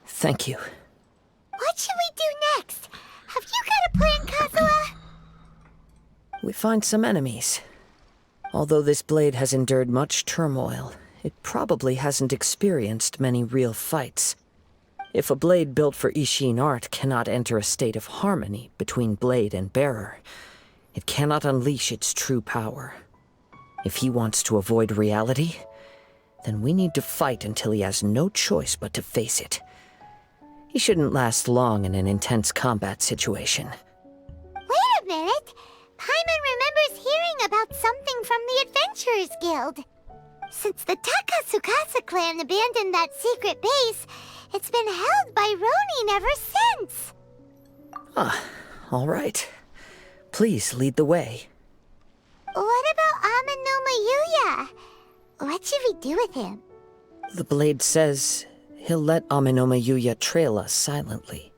Thank you. What should we do next? Have you got a plan, Kazuha? We find some enemies. Although this blade has endured much turmoil, it probably hasn't experienced many real fights. If a blade built for Isshin art cannot enter a state of harmony between blade and bearer, it cannot unleash its true power. If he wants to avoid reality, then we need to fight until he has no choice but to face it. He shouldn't last long in an intense combat situation. Wait a minute! Paimon remembers hearing about something from the Adventurers Guild. Since the Takasukasa clan abandoned that secret base, it's been held by Ronin ever since. All right. Please lead the way. What about Amenoma Yuya? What should we do with him? The blade says he'll let Amenoma Yuya trail us silently.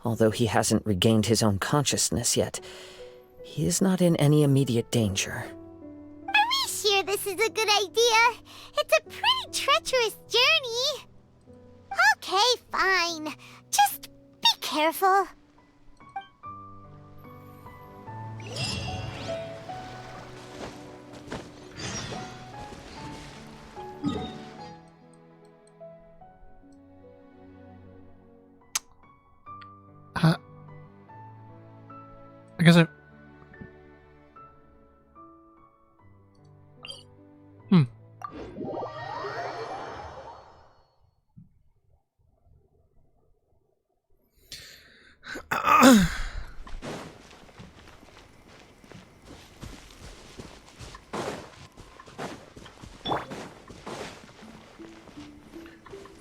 Although he hasn't regained his own consciousness yet, he is not in any immediate danger. Are we sure this is a good idea? It's a pretty treacherous journey. Okay, fine. Just be careful. I guess I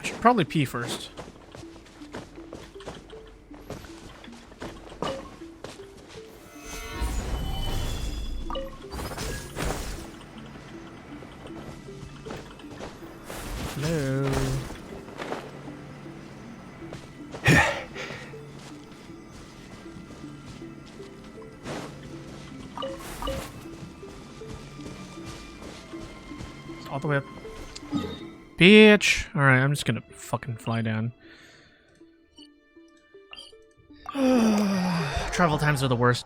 should probably pee first. Hello. All the way up. Bitch! Alright, I'm just gonna fucking fly down. Travel times are the worst.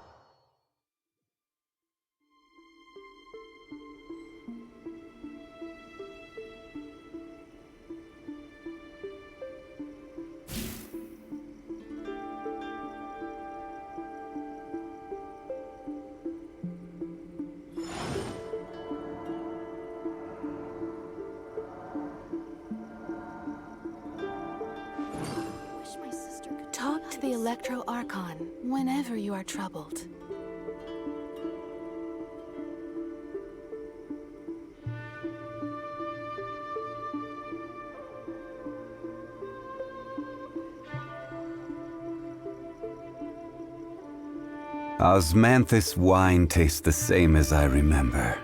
Electro Archon whenever you are troubled. Osmanthus wine tastes the same as I remember.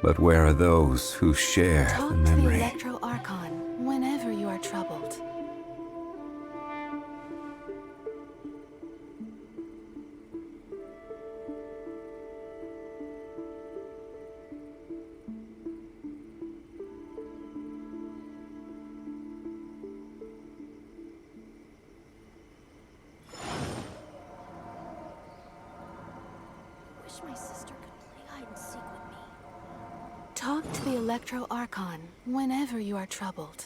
But where are those who share Talk the to the memory? Electro Archon whenever you are troubled. Wish my sister could play hide and seek with me. Talk to the Electro Archon whenever you are troubled.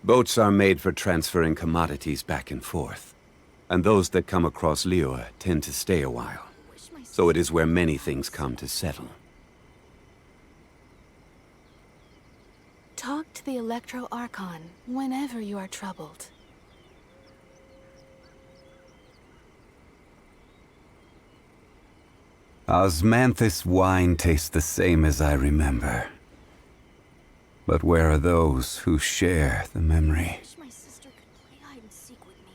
Boats are made for transferring commodities back and forth. And those that come across Liyue tend to stay a while. So it is where many things come to settle. Talk to the Electro Archon whenever you are troubled. Osmanthus wine tastes the same as I remember. But where are those who share the memory? Wish my sister could play hide and seek with me.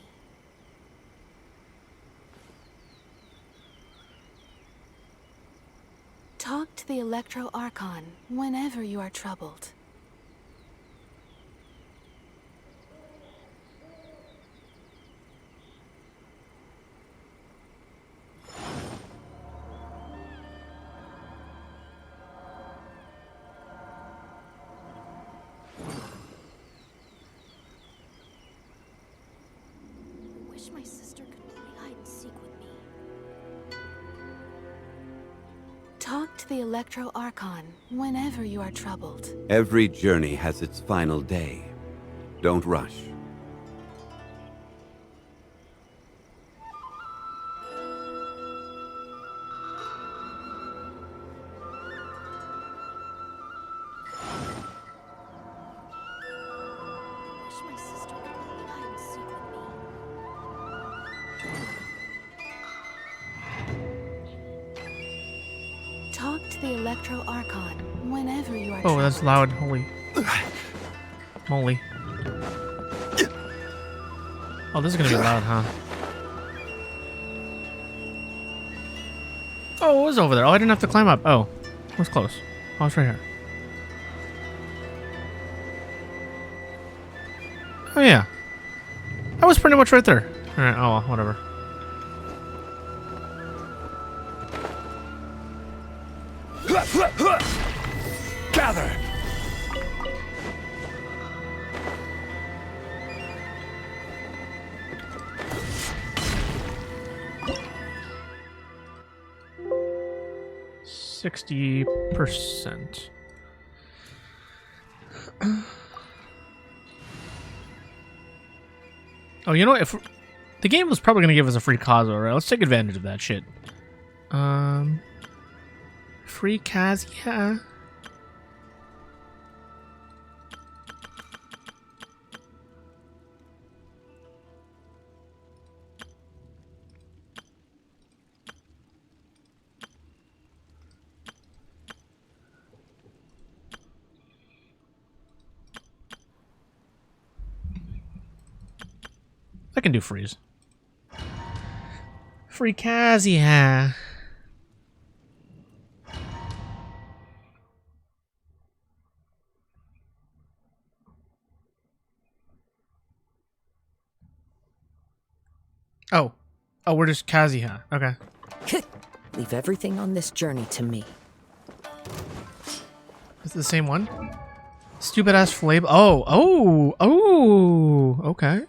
Talk to the Electro Archon whenever you are troubled. Wish my sister could play hide and seek with me. Talk to the Electro Archon whenever you are troubled. Every journey has its final day. Don't rush. Wish my sister could play hide and seek with me. Talk to the Electro Archon whenever you are Oh, troubled. that's loud. Holy moly. Oh, this is gonna be loud, huh? Oh, it was over there. Oh, I didn't have to climb up. Oh, it was close. Oh, it's right here. Oh, yeah. I was pretty much right there. Alright, oh, well, whatever. Gather! %60%. Oh, you know what? If the game was probably gonna give us a free Kazuha, right? Let's take advantage of that shit. Free Kazuha. I can do freeze. Free Kazuha. Oh. Oh, we're just Kazuha. Okay. Leave everything on this journey to me. Is it the same one? Stupid ass flame. Oh, oh, oh. Okay.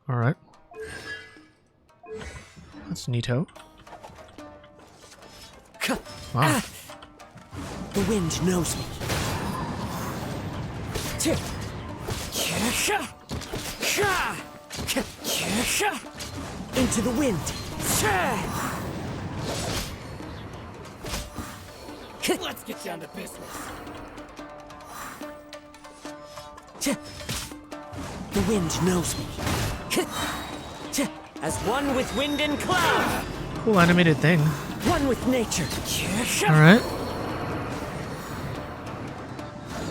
All right. That's neato. Wow. The wind knows me. Into the wind. Let's get down to business. The wind knows me. As one with wind and cloud. Cool animated thing. One with nature. Alright.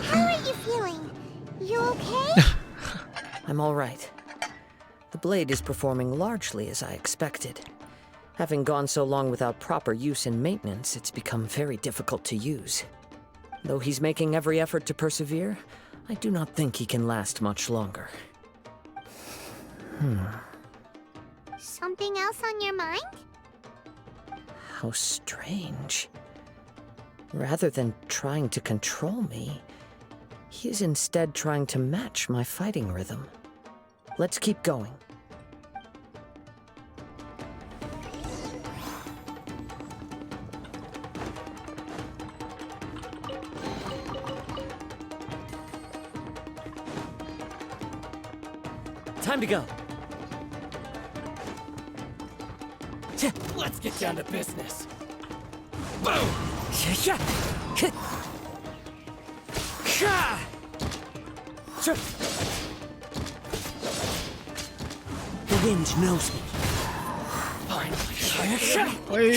How are you feeling? You okay? I'm all right. The blade is performing largely as I expected. Having gone so long without proper use and maintenance, it's become very difficult to use. Though he's making every effort to persevere, I do not think he can last much longer. Something else on your mind? How strange. Rather than trying to control me, he is instead trying to match my fighting rhythm. Let's keep going. Time to go. Let's get down to business. Boom! The wind knows me. Wait.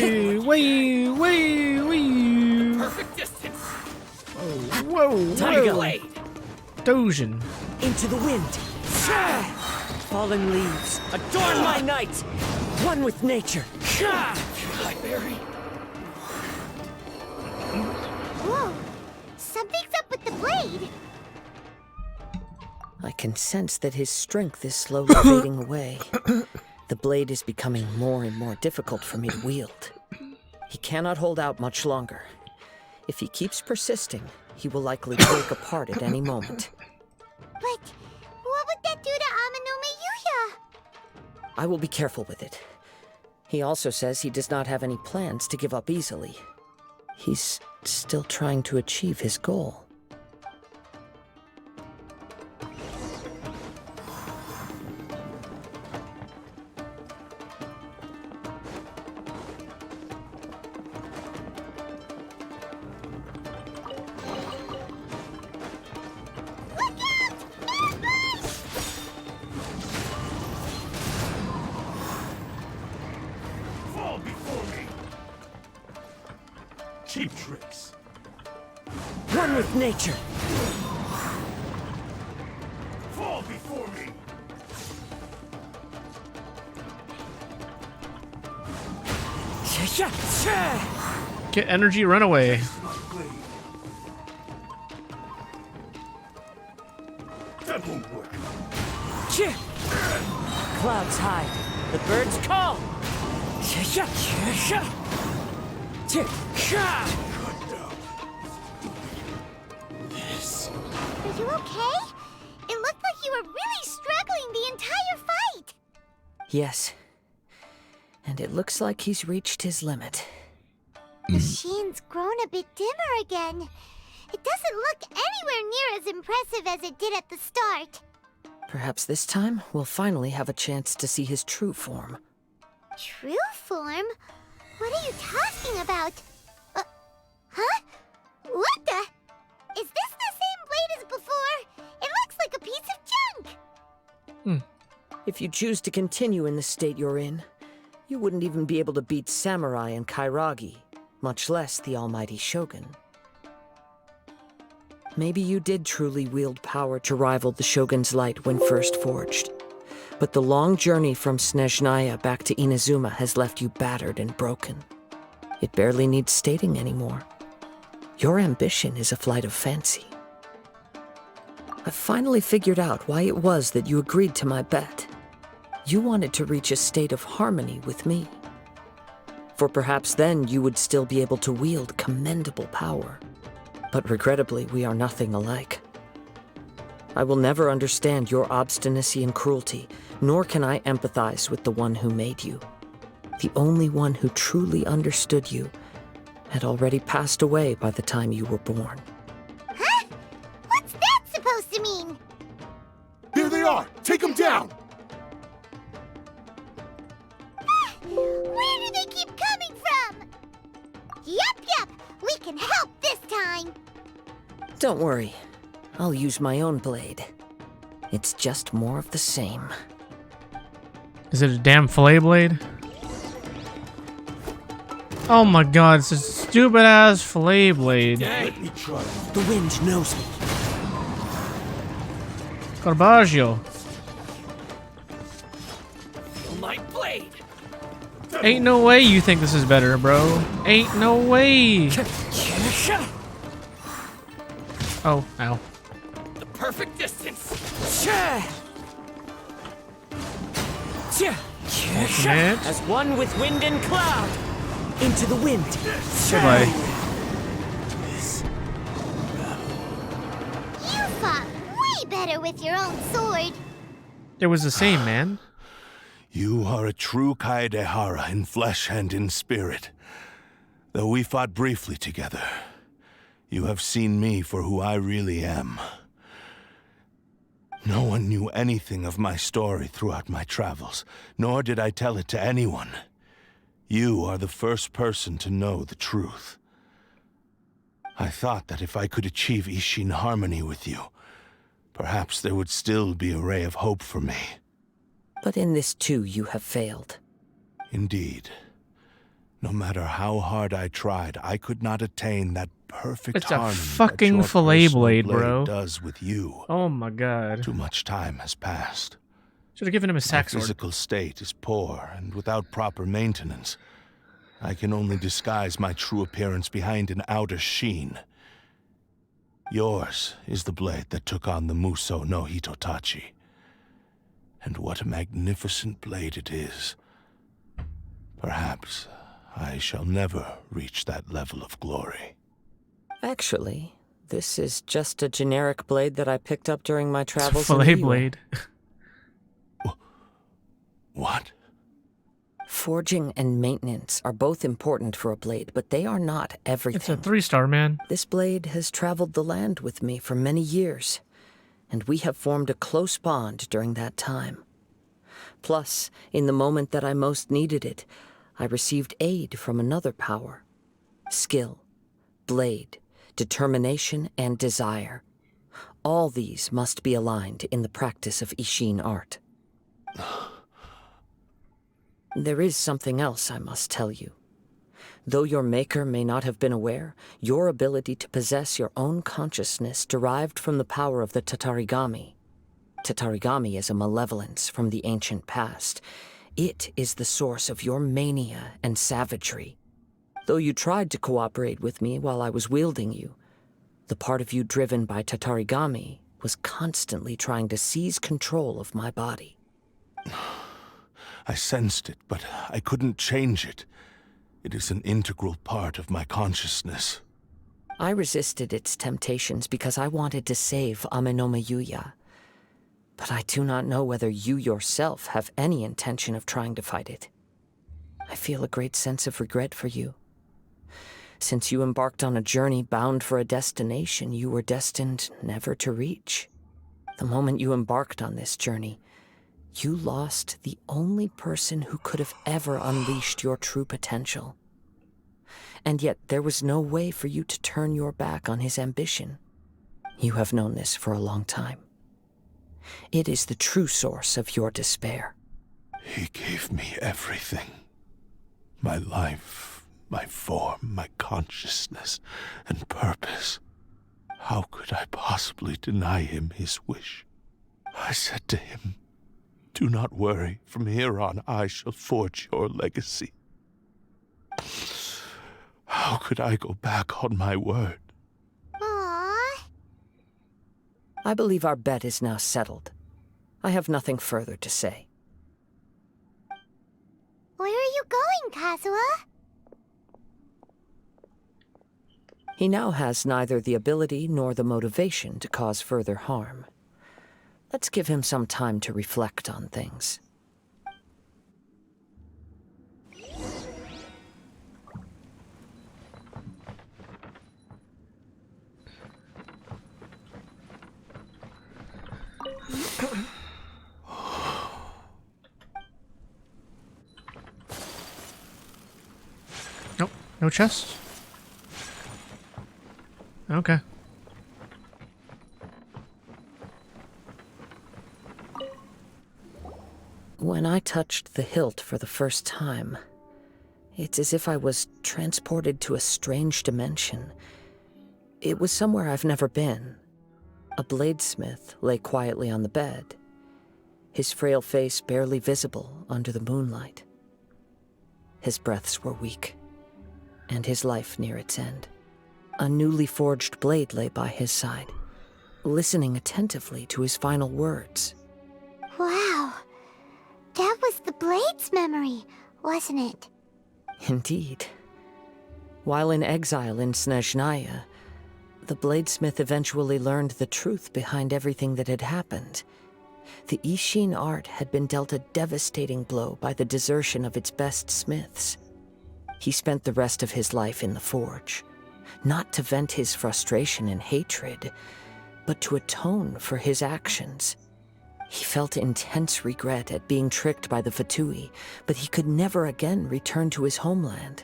Perfect distance. Whoa. Time to go. Dojin. Into the wind. Fallen leaves adorn my night. One with nature. Berry. Whoa! Something's up with the blade! I can sense that his strength is slowly fading away. The blade is becoming more and more difficult for me to wield. He cannot hold out much longer. If he keeps persisting, he will likely break apart at any moment. But what would that do to Amanome Yuya? I will be careful with it. He also says he does not have any plans to give up easily. He's still trying to achieve his goal. Cheap tricks. One with nature. Fall before me. Get energy, run away. That won't work. Clouds high. The birds call. Yes. Are you okay? It looked like you were really struggling the entire fight! Yes. And it looks like he's reached his limit. The sheen's grown a bit dimmer again. It doesn't look anywhere near as impressive as it did at the start. Perhaps this time, we'll finally have a chance to see his true form. True form? What are you talking about? Huh? What the? Is this the same blade as before? It looks like a piece of junk! If you choose to continue in the state you're in, you wouldn't even be able to beat Samurai and Kairagi, much less the almighty Shogun. Maybe you did truly wield power to rival the Shogun's light when first forged. But the long journey from Snezhnaya back to Inazuma has left you battered and broken. It barely needs stating anymore. Your ambition is a flight of fancy. I've finally figured out why it was that you agreed to my bet. You wanted to reach a state of harmony with me. For perhaps then you would still be able to wield commendable power. But regrettably, we are nothing alike. I will never understand your obstinacy and cruelty, nor can I empathize with the one who made you. The only one who truly understood you had already passed away by the time you were born. Huh? What's that supposed to mean? Here they are! Take them down! Where do they keep coming from? Yup. We can help this time! Don't worry. I'll use my own blade. It's just more of the same. Is it a damn fillet blade? Oh my god, it's a stupid ass fillet blade. The wind knows me. Carbaggio. My blade! Ain't no way you think this is better, bro. Ain't no way. Oh, ow. The perfect distance! Man. As one with wind and cloud! Into the wind! Goodbye. You fought way better with your own sword. It was the same, man. You are a true Kaedehara in flesh and in spirit. Though we fought briefly together, you have seen me for who I really am. No one knew anything of my story throughout my travels, nor did I tell it to anyone. You are the first person to know the truth. I thought that if I could achieve Isshin harmony with you, perhaps there would still be a ray of hope for me. But in this too, you have failed. Indeed. No matter how hard I tried, I could not attain that perfect It's a harmony fucking that your fillet personal blade, bro. does with you. Oh my god. Too much time has passed. Should have given him a My sack sword. physical state is poor, and without proper maintenance, I can only disguise my true appearance behind an outer sheen. Yours is the blade that took on the Muso no Hitotachi. And what a magnificent blade it is. Perhaps I shall never reach that level of glory. Actually, this is just a generic blade that I picked up during my travels in Fillet Liyue. blade. What? Forging and maintenance are both important for a blade, but they are not everything. It's a 3-star, man. This blade has traveled the land with me for many years, and we have formed a close bond during that time. Plus, in the moment that I most needed it, I received aid from another power. Skill, blade, determination, and desire. All these must be aligned in the practice of Isshin art. There is something else I must tell you. Though your maker may not have been aware, your ability to possess your own consciousness derived from the power of the Tatarigami. Tatarigami is a malevolence from the ancient past. It is the source of your mania and savagery. Though you tried to cooperate with me while I was wielding you, the part of you driven by Tatarigami was constantly trying to seize control of my body. I sensed it, but I couldn't change it. It is an integral part of my consciousness. I resisted its temptations because I wanted to save Amenoma Yuya. But I do not know whether you yourself have any intention of trying to fight it. I feel a great sense of regret for you. Since you embarked on a journey bound for a destination you were destined never to reach. The moment you embarked on this journey, you lost the only person who could have ever unleashed your true potential. And yet there was no way for you to turn your back on his ambition. You have known this for a long time. It is the true source of your despair. He gave me everything. My life, my form, my consciousness, and purpose. How could I possibly deny him his wish? I said to him, "Do not worry. From here on, I shall forge your legacy." How could I go back on my word? Aww. I believe our bet is now settled. I have nothing further to say. Where are you going, Kazuha? He now has neither the ability nor the motivation to cause further harm. Let's give him some time to reflect on things. Nope, no chest. Okay. When I touched the hilt for the first time, it's as if I was transported to a strange dimension. It was somewhere I've never been. A bladesmith lay quietly on the bed, his frail face barely visible under the moonlight. His breaths were weak, and his life near its end. A newly forged blade lay by his side, listening attentively to his final words. Wow. That was the Blade's memory, wasn't it? Indeed. While in exile in Snezhnaya, the bladesmith eventually learned the truth behind everything that had happened. The Isshin art had been dealt a devastating blow by the desertion of its best smiths. He spent the rest of his life in the forge, not to vent his frustration and hatred, but to atone for his actions. He felt intense regret at being tricked by the Fatui, but he could never again return to his homeland.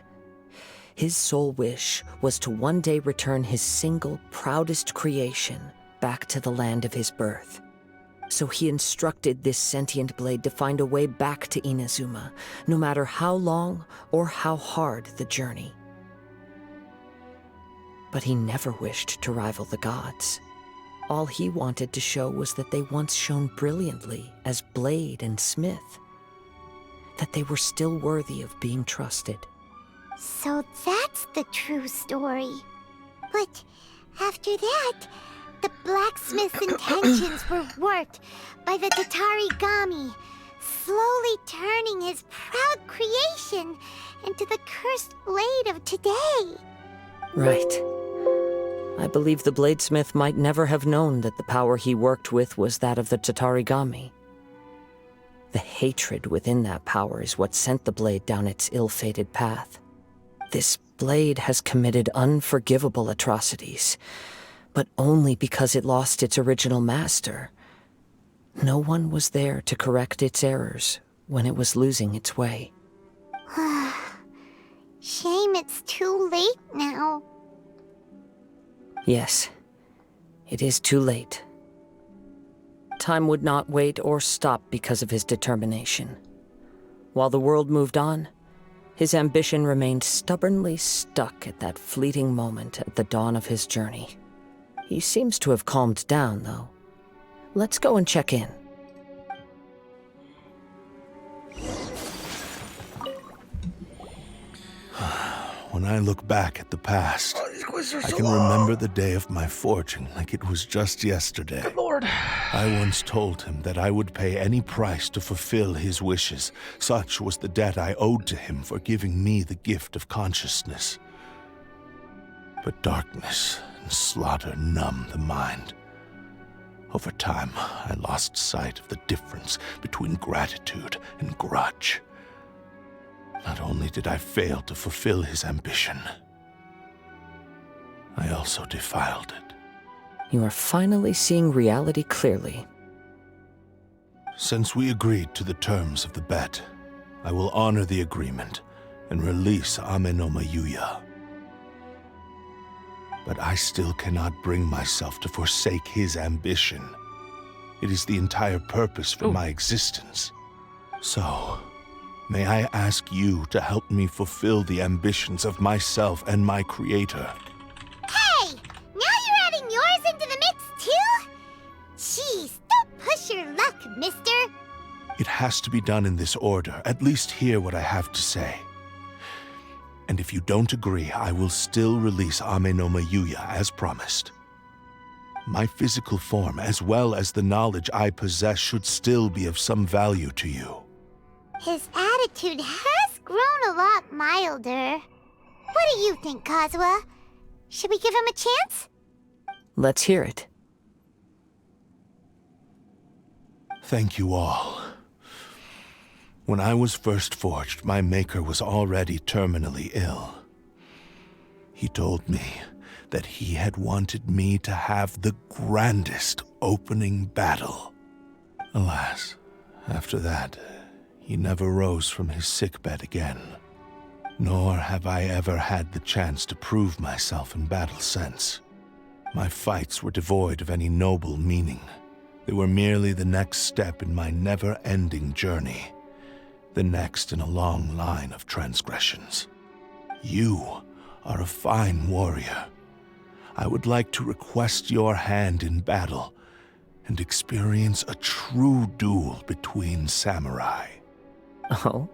His sole wish was to one day return his single, proudest creation back to the land of his birth. So he instructed this sentient blade to find a way back to Inazuma, no matter how long or how hard the journey. But he never wished to rival the gods. All he wanted to show was that they once shone brilliantly as blade and smith, that they were still worthy of being trusted. So that's the true story. But after that, the blacksmith's intentions were warped by the Tatarigami, slowly turning his proud creation into the cursed blade of today. Right. I believe the bladesmith might never have known that the power he worked with was that of the Tatarigami. The hatred within that power is what sent the blade down its ill-fated path. This blade has committed unforgivable atrocities, but only because it lost its original master. No one was there to correct its errors when it was losing its way. Shame it's too late now. Yes, it is too late. Time would not wait or stop because of his determination. While the world moved on, his ambition remained stubbornly stuck at that fleeting moment at the dawn of his journey. He seems to have calmed down, though. Let's go and check in. When I look back at the past, I can remember the day of my forging like it was just yesterday. Good Lord. I once told him that I would pay any price to fulfill his wishes. Such was the debt I owed to him for giving me the gift of consciousness. But darkness and slaughter numbed the mind. Over time, I lost sight of the difference between gratitude and grudge. Not only did I fail to fulfill his ambition, I also defiled it. You are finally seeing reality clearly. Since we agreed to the terms of the bet, I will honor the agreement and release Amenoma Yuya. But I still cannot bring myself to forsake his ambition. It is the entire purpose for my existence. So, may I ask you to help me fulfill the ambitions of myself and my creator? Hey! Now you're adding yours into the mix, too? Jeez, don't push your luck, mister. It has to be done in this order. At least hear what I have to say. And if you don't agree, I will still release Amenoma Yuya as promised. My physical form, as well as the knowledge I possess, should still be of some value to you. His attitude has grown a lot milder. What do you think, Kazuha? Should we give him a chance? Let's hear it. Thank you all. When I was first forged, my maker was already terminally ill. He told me that he had wanted me to have the grandest opening battle. Alas, after that, he never rose from his sickbed again. Nor have I ever had the chance to prove myself in battle since. My fights were devoid of any noble meaning. They were merely the next step in my never-ending journey. The next in a long line of transgressions. You are a fine warrior. I would like to request your hand in battle and experience a true duel between samurai. Oh?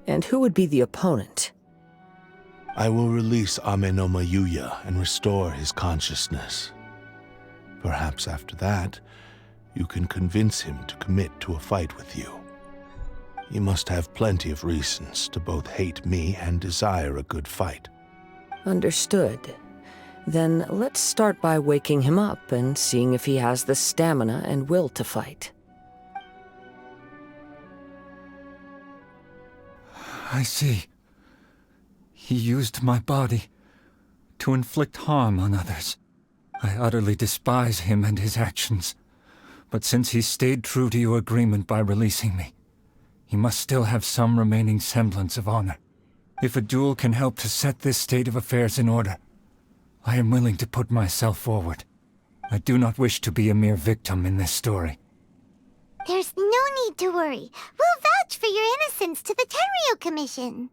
And who would be the opponent? I will release Amenoma Yuya and restore his consciousness. Perhaps after that, you can convince him to commit to a fight with you. You must have plenty of reasons to both hate me and desire a good fight. Understood. Then let's start by waking him up and seeing if he has the stamina and will to fight. I see. He used my body to inflict harm on others. I utterly despise him and his actions. But since he stayed true to your agreement by releasing me, he must still have some remaining semblance of honor. If a duel can help to set this state of affairs in order, I am willing to put myself forward. I do not wish to be a mere victim in this story. There's no need to worry. We'll vouch for your innocence to the Tenryo Commission.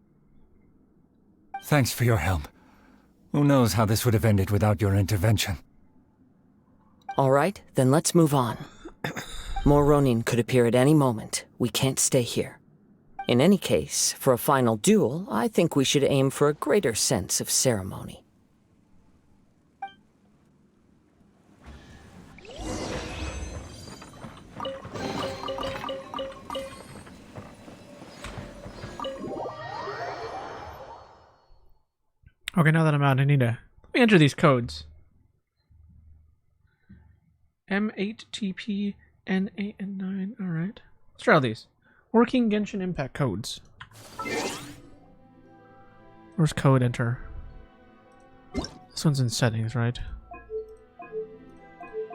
Thanks for your help. Who knows how this would have ended without your intervention? All right, then let's move on. More Ronin could appear at any moment. We can't stay here. In any case, for a final duel, I think we should aim for a greater sense of ceremony. Okay, now that I'm out, I need to let me enter these codes. M8TP N8 and 9. All right, let's try all these. Working Genshin Impact codes. Where's code enter? This one's in settings, right?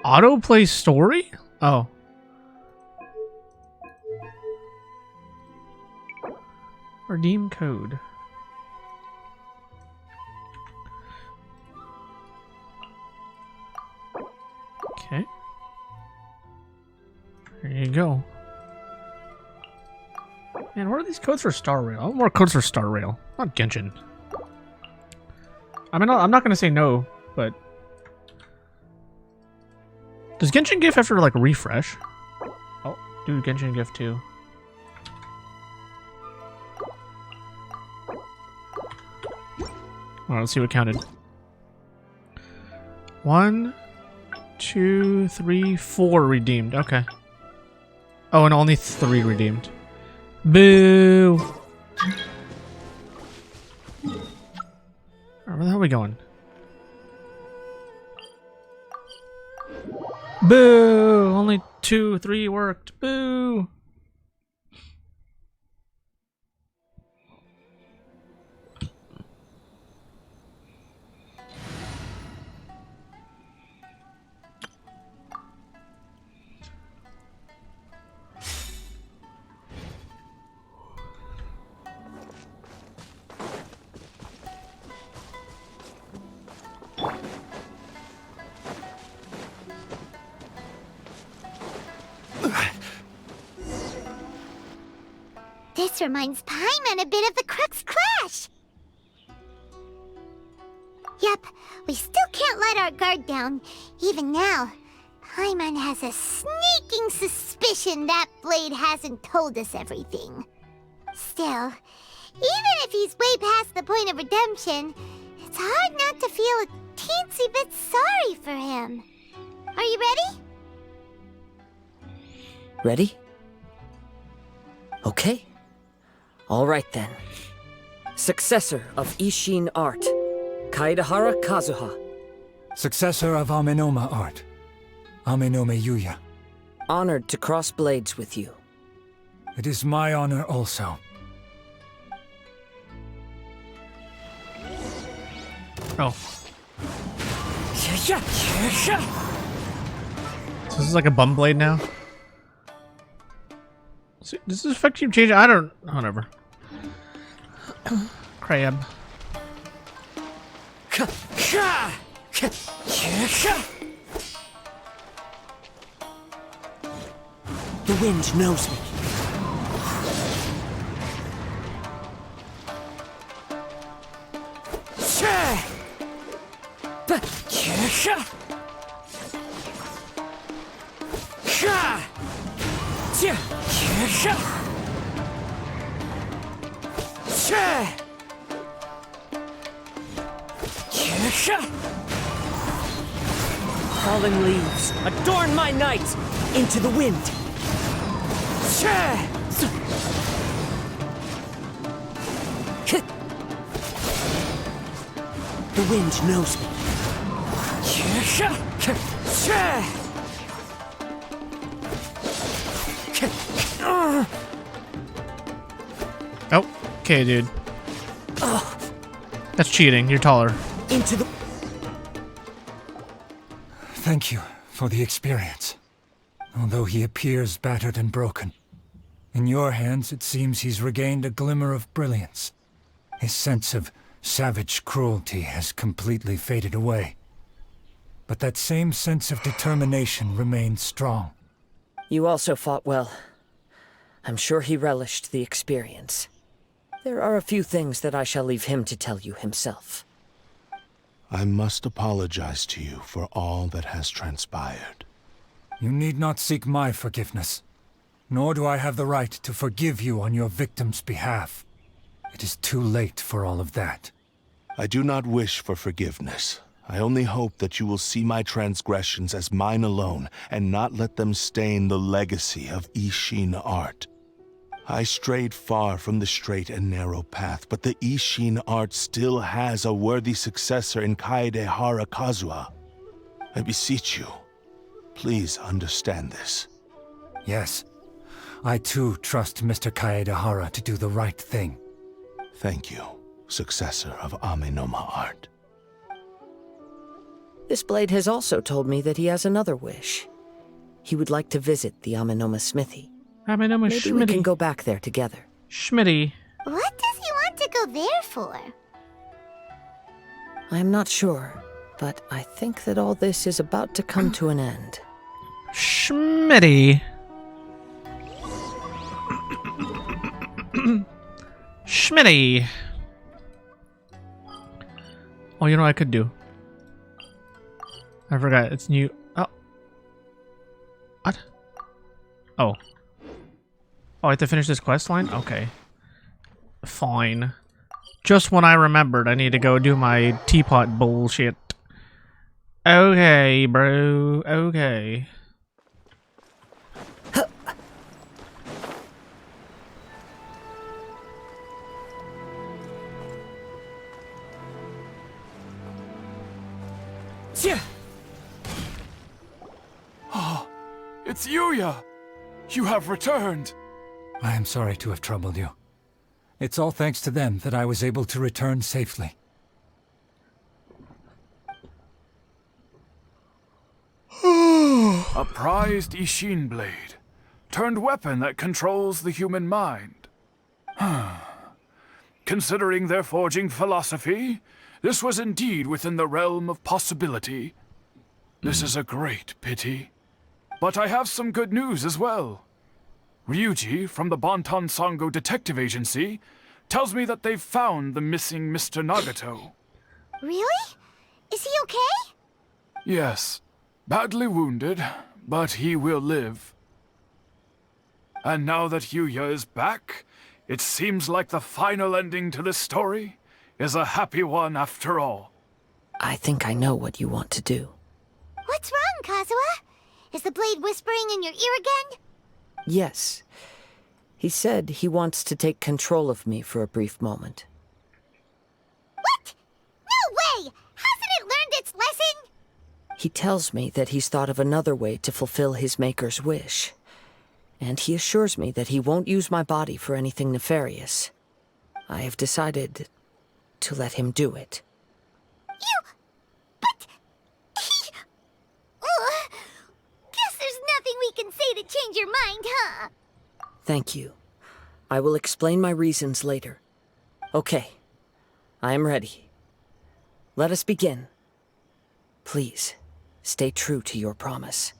Autoplay story? Oh. Redeem code. Okay. There you go. Man, what are these codes for Star Rail? I want more codes for Star Rail, not Genshin. I mean, I'm not gonna say no, but does Genshin GIF have to like refresh? Oh, do Genshin GIF too. Alright, let's see what counted. 1, 2, 3, 4 redeemed. Okay. Oh, and only 3 redeemed. Boo! Alright, where the hell are we going? Boo! Only 2, 3 worked. Boo! This reminds Paimon a bit of the Crux Clash. Yep, we still can't let our guard down. Even now, Paimon has a sneaking suspicion that Blade hasn't told us everything. Still, even if he's way past the point of redemption, it's hard not to feel a teensy bit sorry for him. Are you ready? Ready? Okay. All right then. Successor of Isshin art, Kaedehara Kazuha. Successor of Amenoma art, Amenoma Yuya. Honored to cross blades with you. It is my honor also. Oh. So this is like a bum blade now? So does this affect you change? I don't... Whatever. Crab. The wind knows me. Falling leaves, adorn my night! Into the wind! The wind knows me. Oh, okay, dude. That's cheating. You're taller. Into the... Thank you for the experience. Although he appears battered and broken, in your hands it seems he's regained a glimmer of brilliance. His sense of savage cruelty has completely faded away. But that same sense of determination remains strong. You also fought well. I'm sure he relished the experience. There are a few things that I shall leave him to tell you himself. I must apologize to you for all that has transpired. You need not seek my forgiveness, nor do I have the right to forgive you on your victim's behalf. It is too late for all of that. I do not wish for forgiveness. I only hope that you will see my transgressions as mine alone, and not let them stain the legacy of Isshin art. I strayed far from the straight and narrow path, but the Isshin art still has a worthy successor in Kaedehara Kazuha. I beseech you, please understand this. Yes, I too trust Mr. Kaedehara to do the right thing. Thank you, successor of Amenoma art. This blade has also told me that he has another wish. He would like to visit the Amenoma smithy. Amenoma Maybe we can go back there together. Schmitty. What does he want to go there for? I'm not sure, but I think that all this is about to come to an end. Schmitty. Schmitty. Oh, you know what I could do? I forgot. It's new. Oh. What? Oh. Oh, I have to finish this quest line? Okay. Fine. Just when I remembered, I need to go do my teapot bullshit. Okay, bro. Okay. Oh, it's Yuya! You have returned! I am sorry to have troubled you. It's all thanks to them that I was able to return safely. A prized Isshin Blade, turned weapon that controls the human mind. Considering their forging philosophy, this was indeed within the realm of possibility. This is a great pity. But I have some good news as well. Ryuji, from the Bonton Sango Detective Agency, tells me that they've found the missing Mr. Nagato. Really? Is he okay? Yes. Badly wounded, but he will live. And now that Yuya is back, it seems like the final ending to this story is a happy one after all. I think I know what you want to do. What's wrong, Kazuha? Is the blade whispering in your ear again? Yes. He said he wants to take control of me for a brief moment. What? No way! Hasn't it learned its lesson? He tells me that he's thought of another way to fulfill his maker's wish. And he assures me that he won't use my body for anything nefarious. I have decided to let him do it. But... Guess there's nothing we can say to change your mind, huh? Thank you. I will explain my reasons later. Okay. I am ready. Let us begin. Please, stay true to your promise.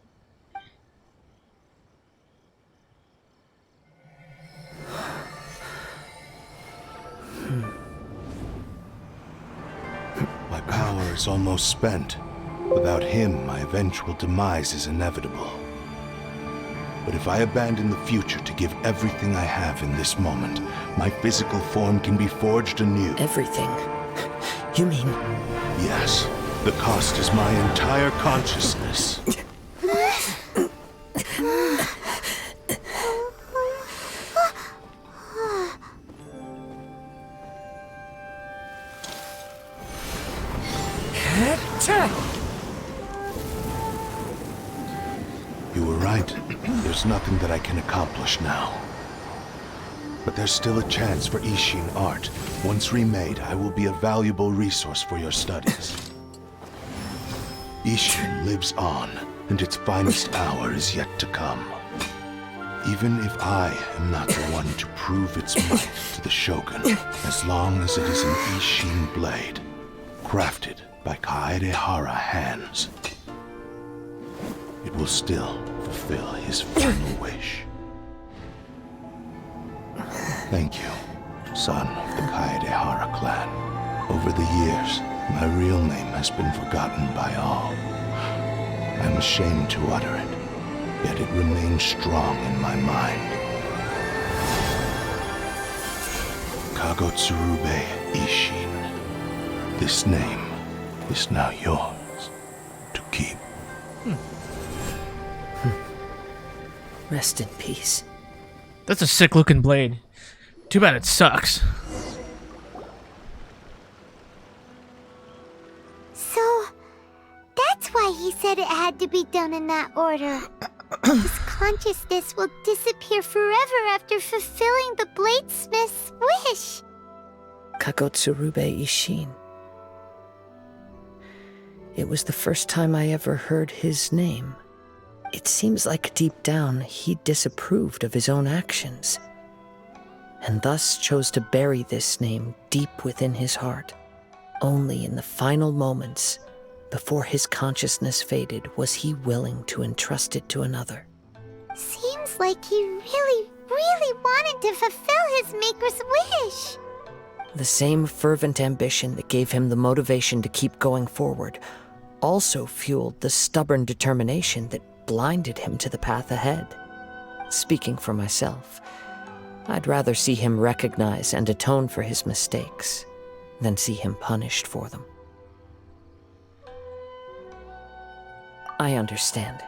My power is almost spent. Without him, my eventual demise is inevitable. But if I abandon the future to give everything I have in this moment, my physical form can be forged anew. Everything? You mean... Yes. The cost is my entire consciousness. You were right. There's nothing that I can accomplish now. But there's still a chance for Isshin art. Once remade, I will be a valuable resource for your studies. Isshin lives on, and its finest hour is yet to come. Even if I am not the one to prove its might to the Shogun, as long as it is an Isshin Blade, crafted by Kaedehara hands, it will still fulfill his final wish. Thank you, son of the Kaedehara clan. Over the years, my real name has been forgotten by all. I am ashamed to utter it, yet it remains strong in my mind. Kagotsurube Isshin. This name is now yours to keep. Rest in peace. That's a sick looking blade. Too bad it sucks. So, that's why he said it had to be done in that order. His consciousness will disappear forever after fulfilling the bladesmith's wish. Kagotsurube Isshin. It was the first time I ever heard his name. It seems like deep down he disapproved of his own actions, and thus chose to bury this name deep within his heart. Only in the final moments, before his consciousness faded, was he willing to entrust it to another. Seems like he really wanted to fulfill his maker's wish. The same fervent ambition that gave him the motivation to keep going forward also fueled the stubborn determination that blinded him to the path ahead. Speaking for myself, I'd rather see him recognize and atone for his mistakes than see him punished for them. I understand.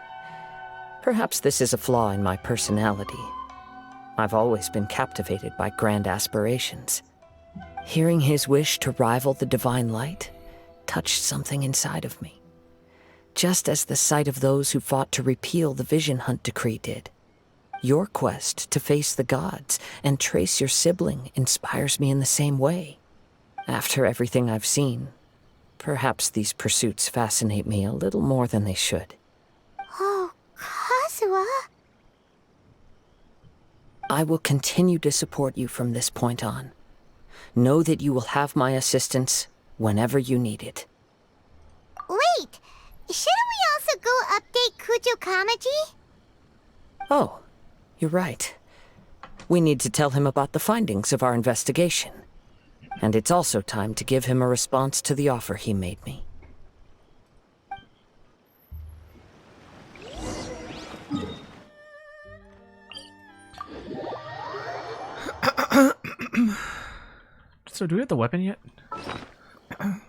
Perhaps this is a flaw in my personality. I've always been captivated by grand aspirations. Hearing his wish to rival the divine light touched something inside of me, just as the sight of those who fought to repeal the Vision Hunt decree did. Your quest to face the gods and trace your sibling inspires me in the same way. After everything I've seen, perhaps these pursuits fascinate me a little more than they should. Oh, Kazuha. I will continue to support you from this point on. Know that you will have my assistance whenever you need it. Wait! Shouldn't we also go update Kujo Kamaji? Oh, you're right. We need to tell him about the findings of our investigation. And it's also time to give him a response to the offer he made me. So do we have the weapon yet? I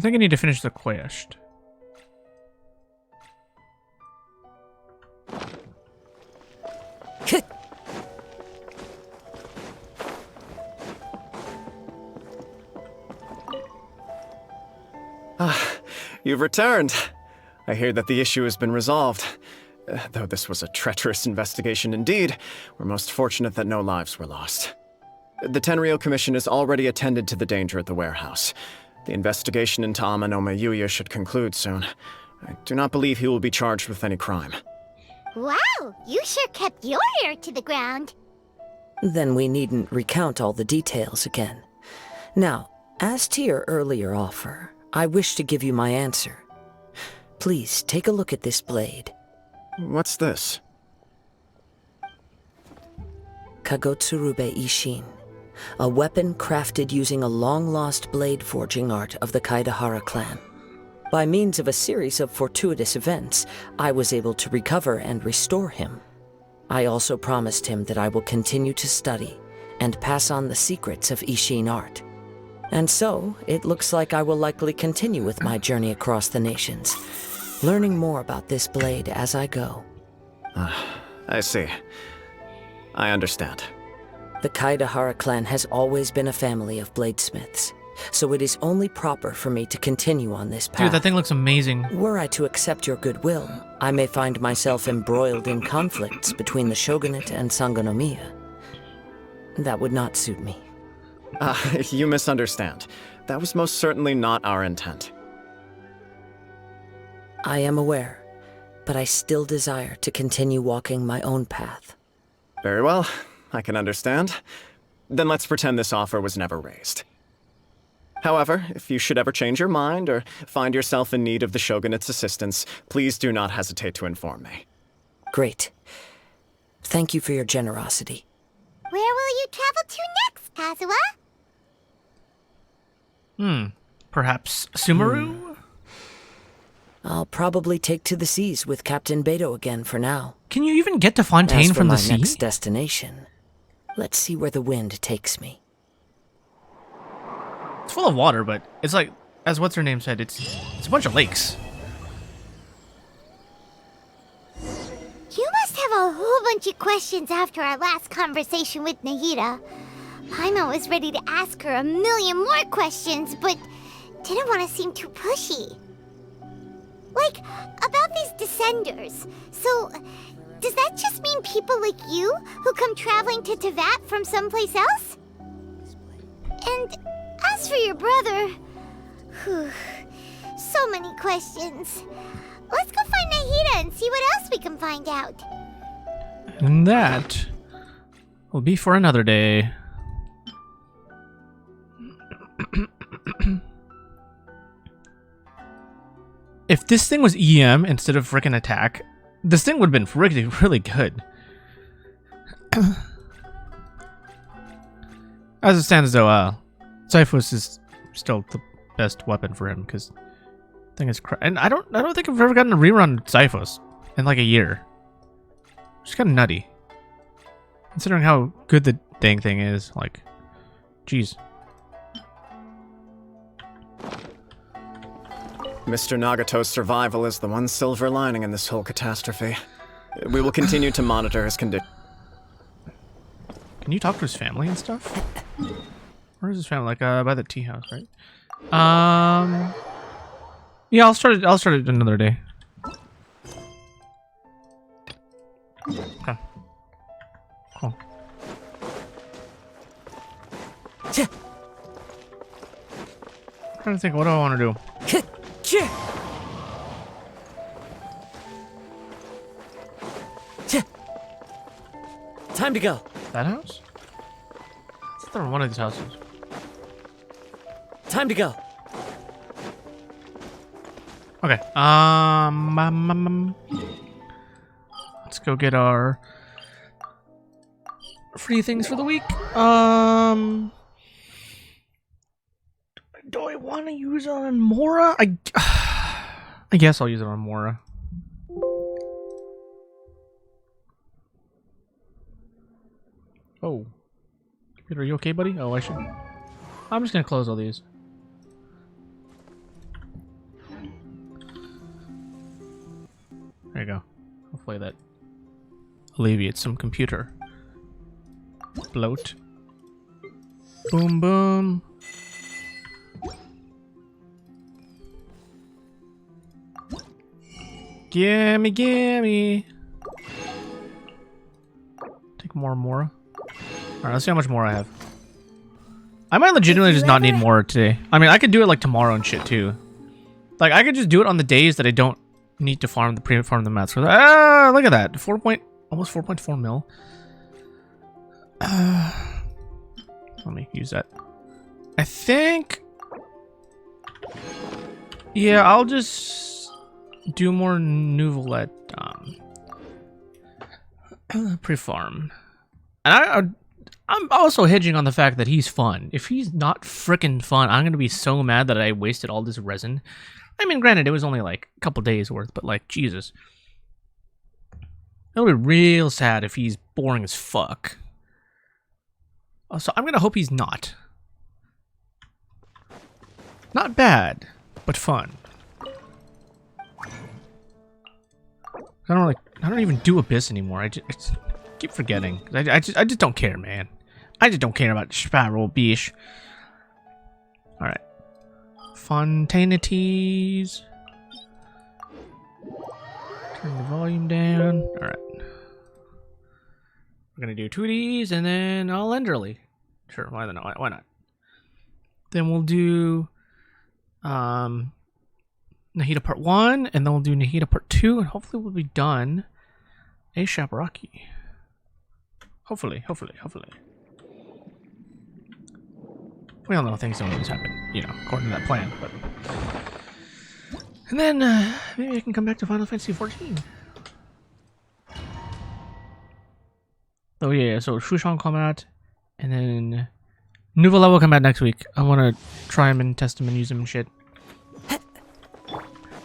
think I need to finish the quest. You've returned. I hear that the issue has been resolved. Though this was a treacherous investigation indeed, we're most fortunate that no lives were lost. The Tenryou Commission has already attended to the danger at the warehouse. The investigation into Amano Mayuya should conclude soon. I do not believe he will be charged with any crime. Wow, you sure kept your ear to the ground. Then we needn't recount all the details again. Now, as to your earlier offer, I wish to give you my answer. Please take a look at this blade. What's this? Kagotsurube Isshin, a weapon crafted using a long-lost blade forging art of the Kaedehara clan. By means of a series of fortuitous events, I was able to recover and restore him. I also promised him that I will continue to study and pass on the secrets of Isshin art. And so, it looks like I will likely continue with my journey across the nations, learning more about this blade as I go. I see. I understand. The Kaedehara clan has always been a family of bladesmiths, so it is only proper for me to continue on this path. Dude, that thing looks amazing. Were I to accept your goodwill, I may find myself embroiled in conflicts between the shogunate and Sangonomiya. That would not suit me. You misunderstand. That was most certainly not our intent. I am aware, but I still desire to continue walking my own path. Very well, I can understand. Then let's pretend this offer was never raised. However, if you should ever change your mind or find yourself in need of the Shogunate's assistance, please do not hesitate to inform me. Great. Thank you for your generosity. Where will you travel to next, Kazuha? Perhaps Sumeru? I'll probably take to the seas with Captain Beto again for now. Can you even get to Fontaine As for from the my sea? next destination, let's see where the wind takes me. It's full of water, but it's like, as what's her name said, it's a bunch of lakes. You must have a whole bunch of questions after our last conversation with Nahida. Paimon was ready to ask her a million more questions, but didn't want to seem too pushy. Like, about these descenders. So, does that just mean people like you who come traveling to Teyvat from someplace else? And as for your brother... Whew, so many questions. Let's go find Nahida and see what else we can find out. And that will be for another day. If this thing was EM instead of frickin' attack, this thing would have been really good. As it stands though, Xiphos is still the best weapon for him because thing is and I don't think I've ever gotten a rerun Xiphos in like a year. It's kind of nutty, considering how good the dang thing is. Like, jeez. Mr. Nagato's survival is the one silver lining in this whole catastrophe. We will continue to monitor his condition. Can you talk to his family and stuff? Where is his family? Like, by the tea house, right? Yeah, I'll start it another day. Okay. Cool. I'm trying to think, what do I want to do? Time to go. That house? I thought they were one of these houses. Time to go. Okay. Let's go get our free things for the week. Do I want to use it on Mora? I guess I'll use it on Mora. Oh. Computer, are you okay, buddy? Oh, I should. I'm just gonna close all these. There you go. Hopefully that alleviates some computer bloat. Boom, boom. Gimme, gimme. Take more Mora. Alright, let's see how much more I have. I might legitimately just not need more today. I mean, I could do it like tomorrow and shit too. Like, I could just do it on the days that I don't need to pre-farm the mats. Look at that. Almost 4.4 mil. Let me use that. I think... Yeah, I'll just do more Neuvillette pre-farm. And I'm also hedging on the fact that he's fun. If he's not frickin' fun, I'm gonna be so mad that I wasted all this resin. I mean, granted, it was only like a couple days worth, but like, Jesus. It'll be real sad if he's boring as fuck. So I'm gonna hope he's not. Not bad, but fun. I don't even do Abyss anymore. I just keep forgetting. I just don't care, man. I just don't care about Spiral Beach. All right. Fontanities. Turn the volume down. All right. We're gonna do 2Ds and then I'll end early. Sure, why not? Why not? Then we'll do Nahida Part 1, and then we'll do Nahida Part 2, and hopefully we'll be done ASAP Rocky. Hopefully. We all know things don't always happen, you know, according to that plan, but... And then, maybe I can come back to Final Fantasy XIV. Oh yeah, so Shushan Combat, and then Neuvillette will come out next week. I want to try him and test him and use him and shit.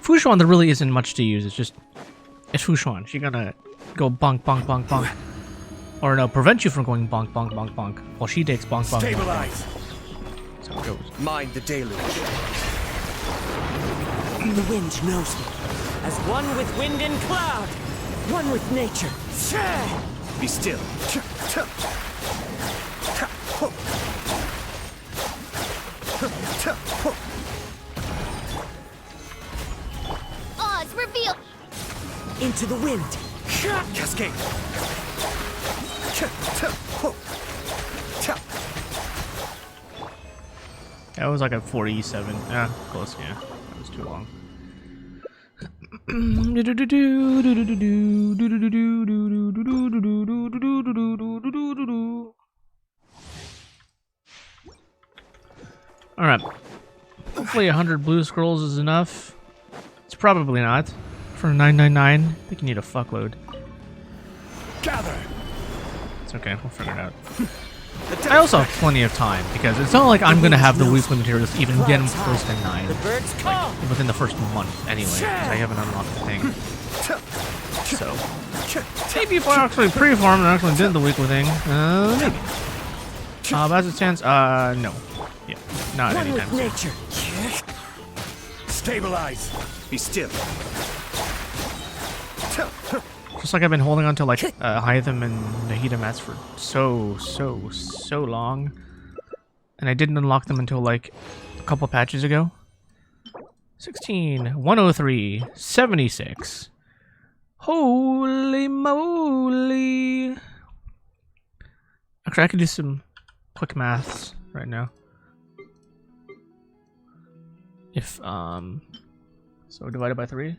Fushuan, there really isn't much to use. It's Fushuan. She's gonna go bonk, bonk, bonk, bonk. Or no, prevent you from going bonk, bonk, bonk, bonk. While she takes bonk, bonk, Stabilize. bonk. That's how it goes. Mind the deluge. The wind knows me. As one with wind and cloud. One with nature. Be still. Oz, reveal! Into the wind. Cascade. That was like a 47. Yeah, close, yeah. That was too long. Alright. Hopefully 100 blue scrolls is enough. It's probably not. For 999, I think you need a fuckload. Gather. It's okay, we'll figure it out. I also have plenty of time, because it's not like I'm gonna have the weekly materials even getting close to 9. Like, within the first month, anyway, because I haven't unlocked the thing. So, maybe if I actually pre-farmed and actually did the weekly thing, maybe. But as it stands, no. Yeah, not anytime soon. Stabilize. Be still. Just like I've been holding on to like Alhaitham and Nahida mats for so long, and I didn't unlock them until like a couple patches ago. 16, 103, 76. Holy moly! Actually, I could do some quick maths right now. If so divided by 3.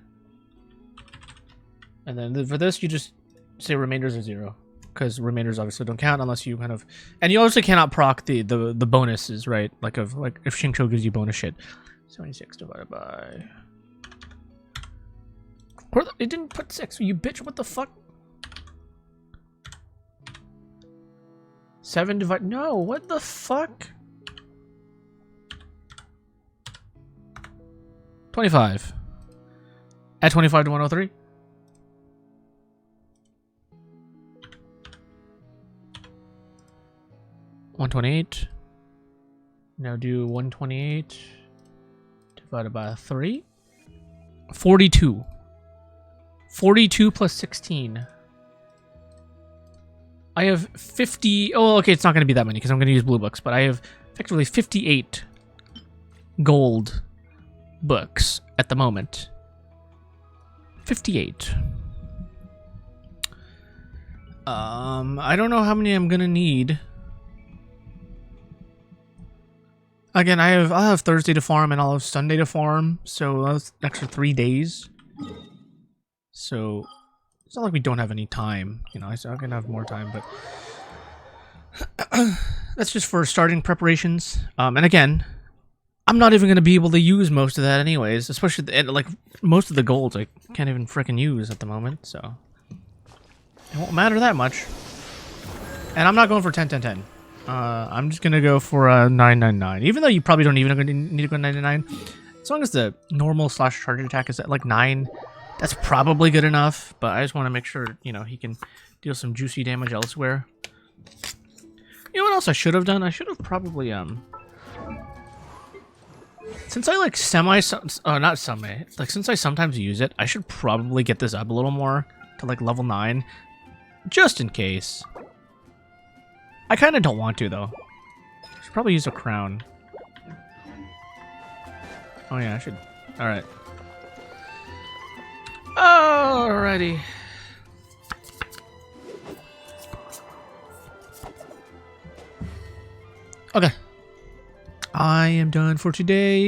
And then for this, you just say remainders are 0, because remainders obviously don't count unless you kind of, and you also cannot proc the bonuses, right? Like if Xingqiu gives you bonus shit. 76 divided by. It didn't put 6. You bitch! What the fuck? 7 divided. No, what the fuck? 25. Add 25 to 103. $128. Now do 128 divided by 3. 42. 42 plus 16. I have 50. Oh, okay, it's not going to be that many because I'm going to use blue books, but I have effectively 58 gold books at the moment. 58. I don't know how many I'm going to need. Again, I'll have Thursday to farm and I'll have Sunday to farm, so that's an extra 3 days. So it's not like we don't have any time, you know. I can have more time, but That's just for starting preparations. And again, I'm not even going to be able to use most of that anyways, especially like most of the golds I can't even frickin' use at the moment, so it won't matter that much. And I'm not going for 10-10-10. I'm just going to go for a 9-9-9, even though you probably don't even need to go 9-9-9. As long as the normal / charge attack is at like 9, that's probably good enough, but I just want to make sure, you know, he can deal some juicy damage elsewhere. You know what else I should have done? I should have probably, since I like since I sometimes use it, I should probably get this up a little more to like level 9, just in case. I kind of don't want to, though. I should probably use a crown. Oh yeah, I should. Alright. Alrighty. Okay. I am done for today.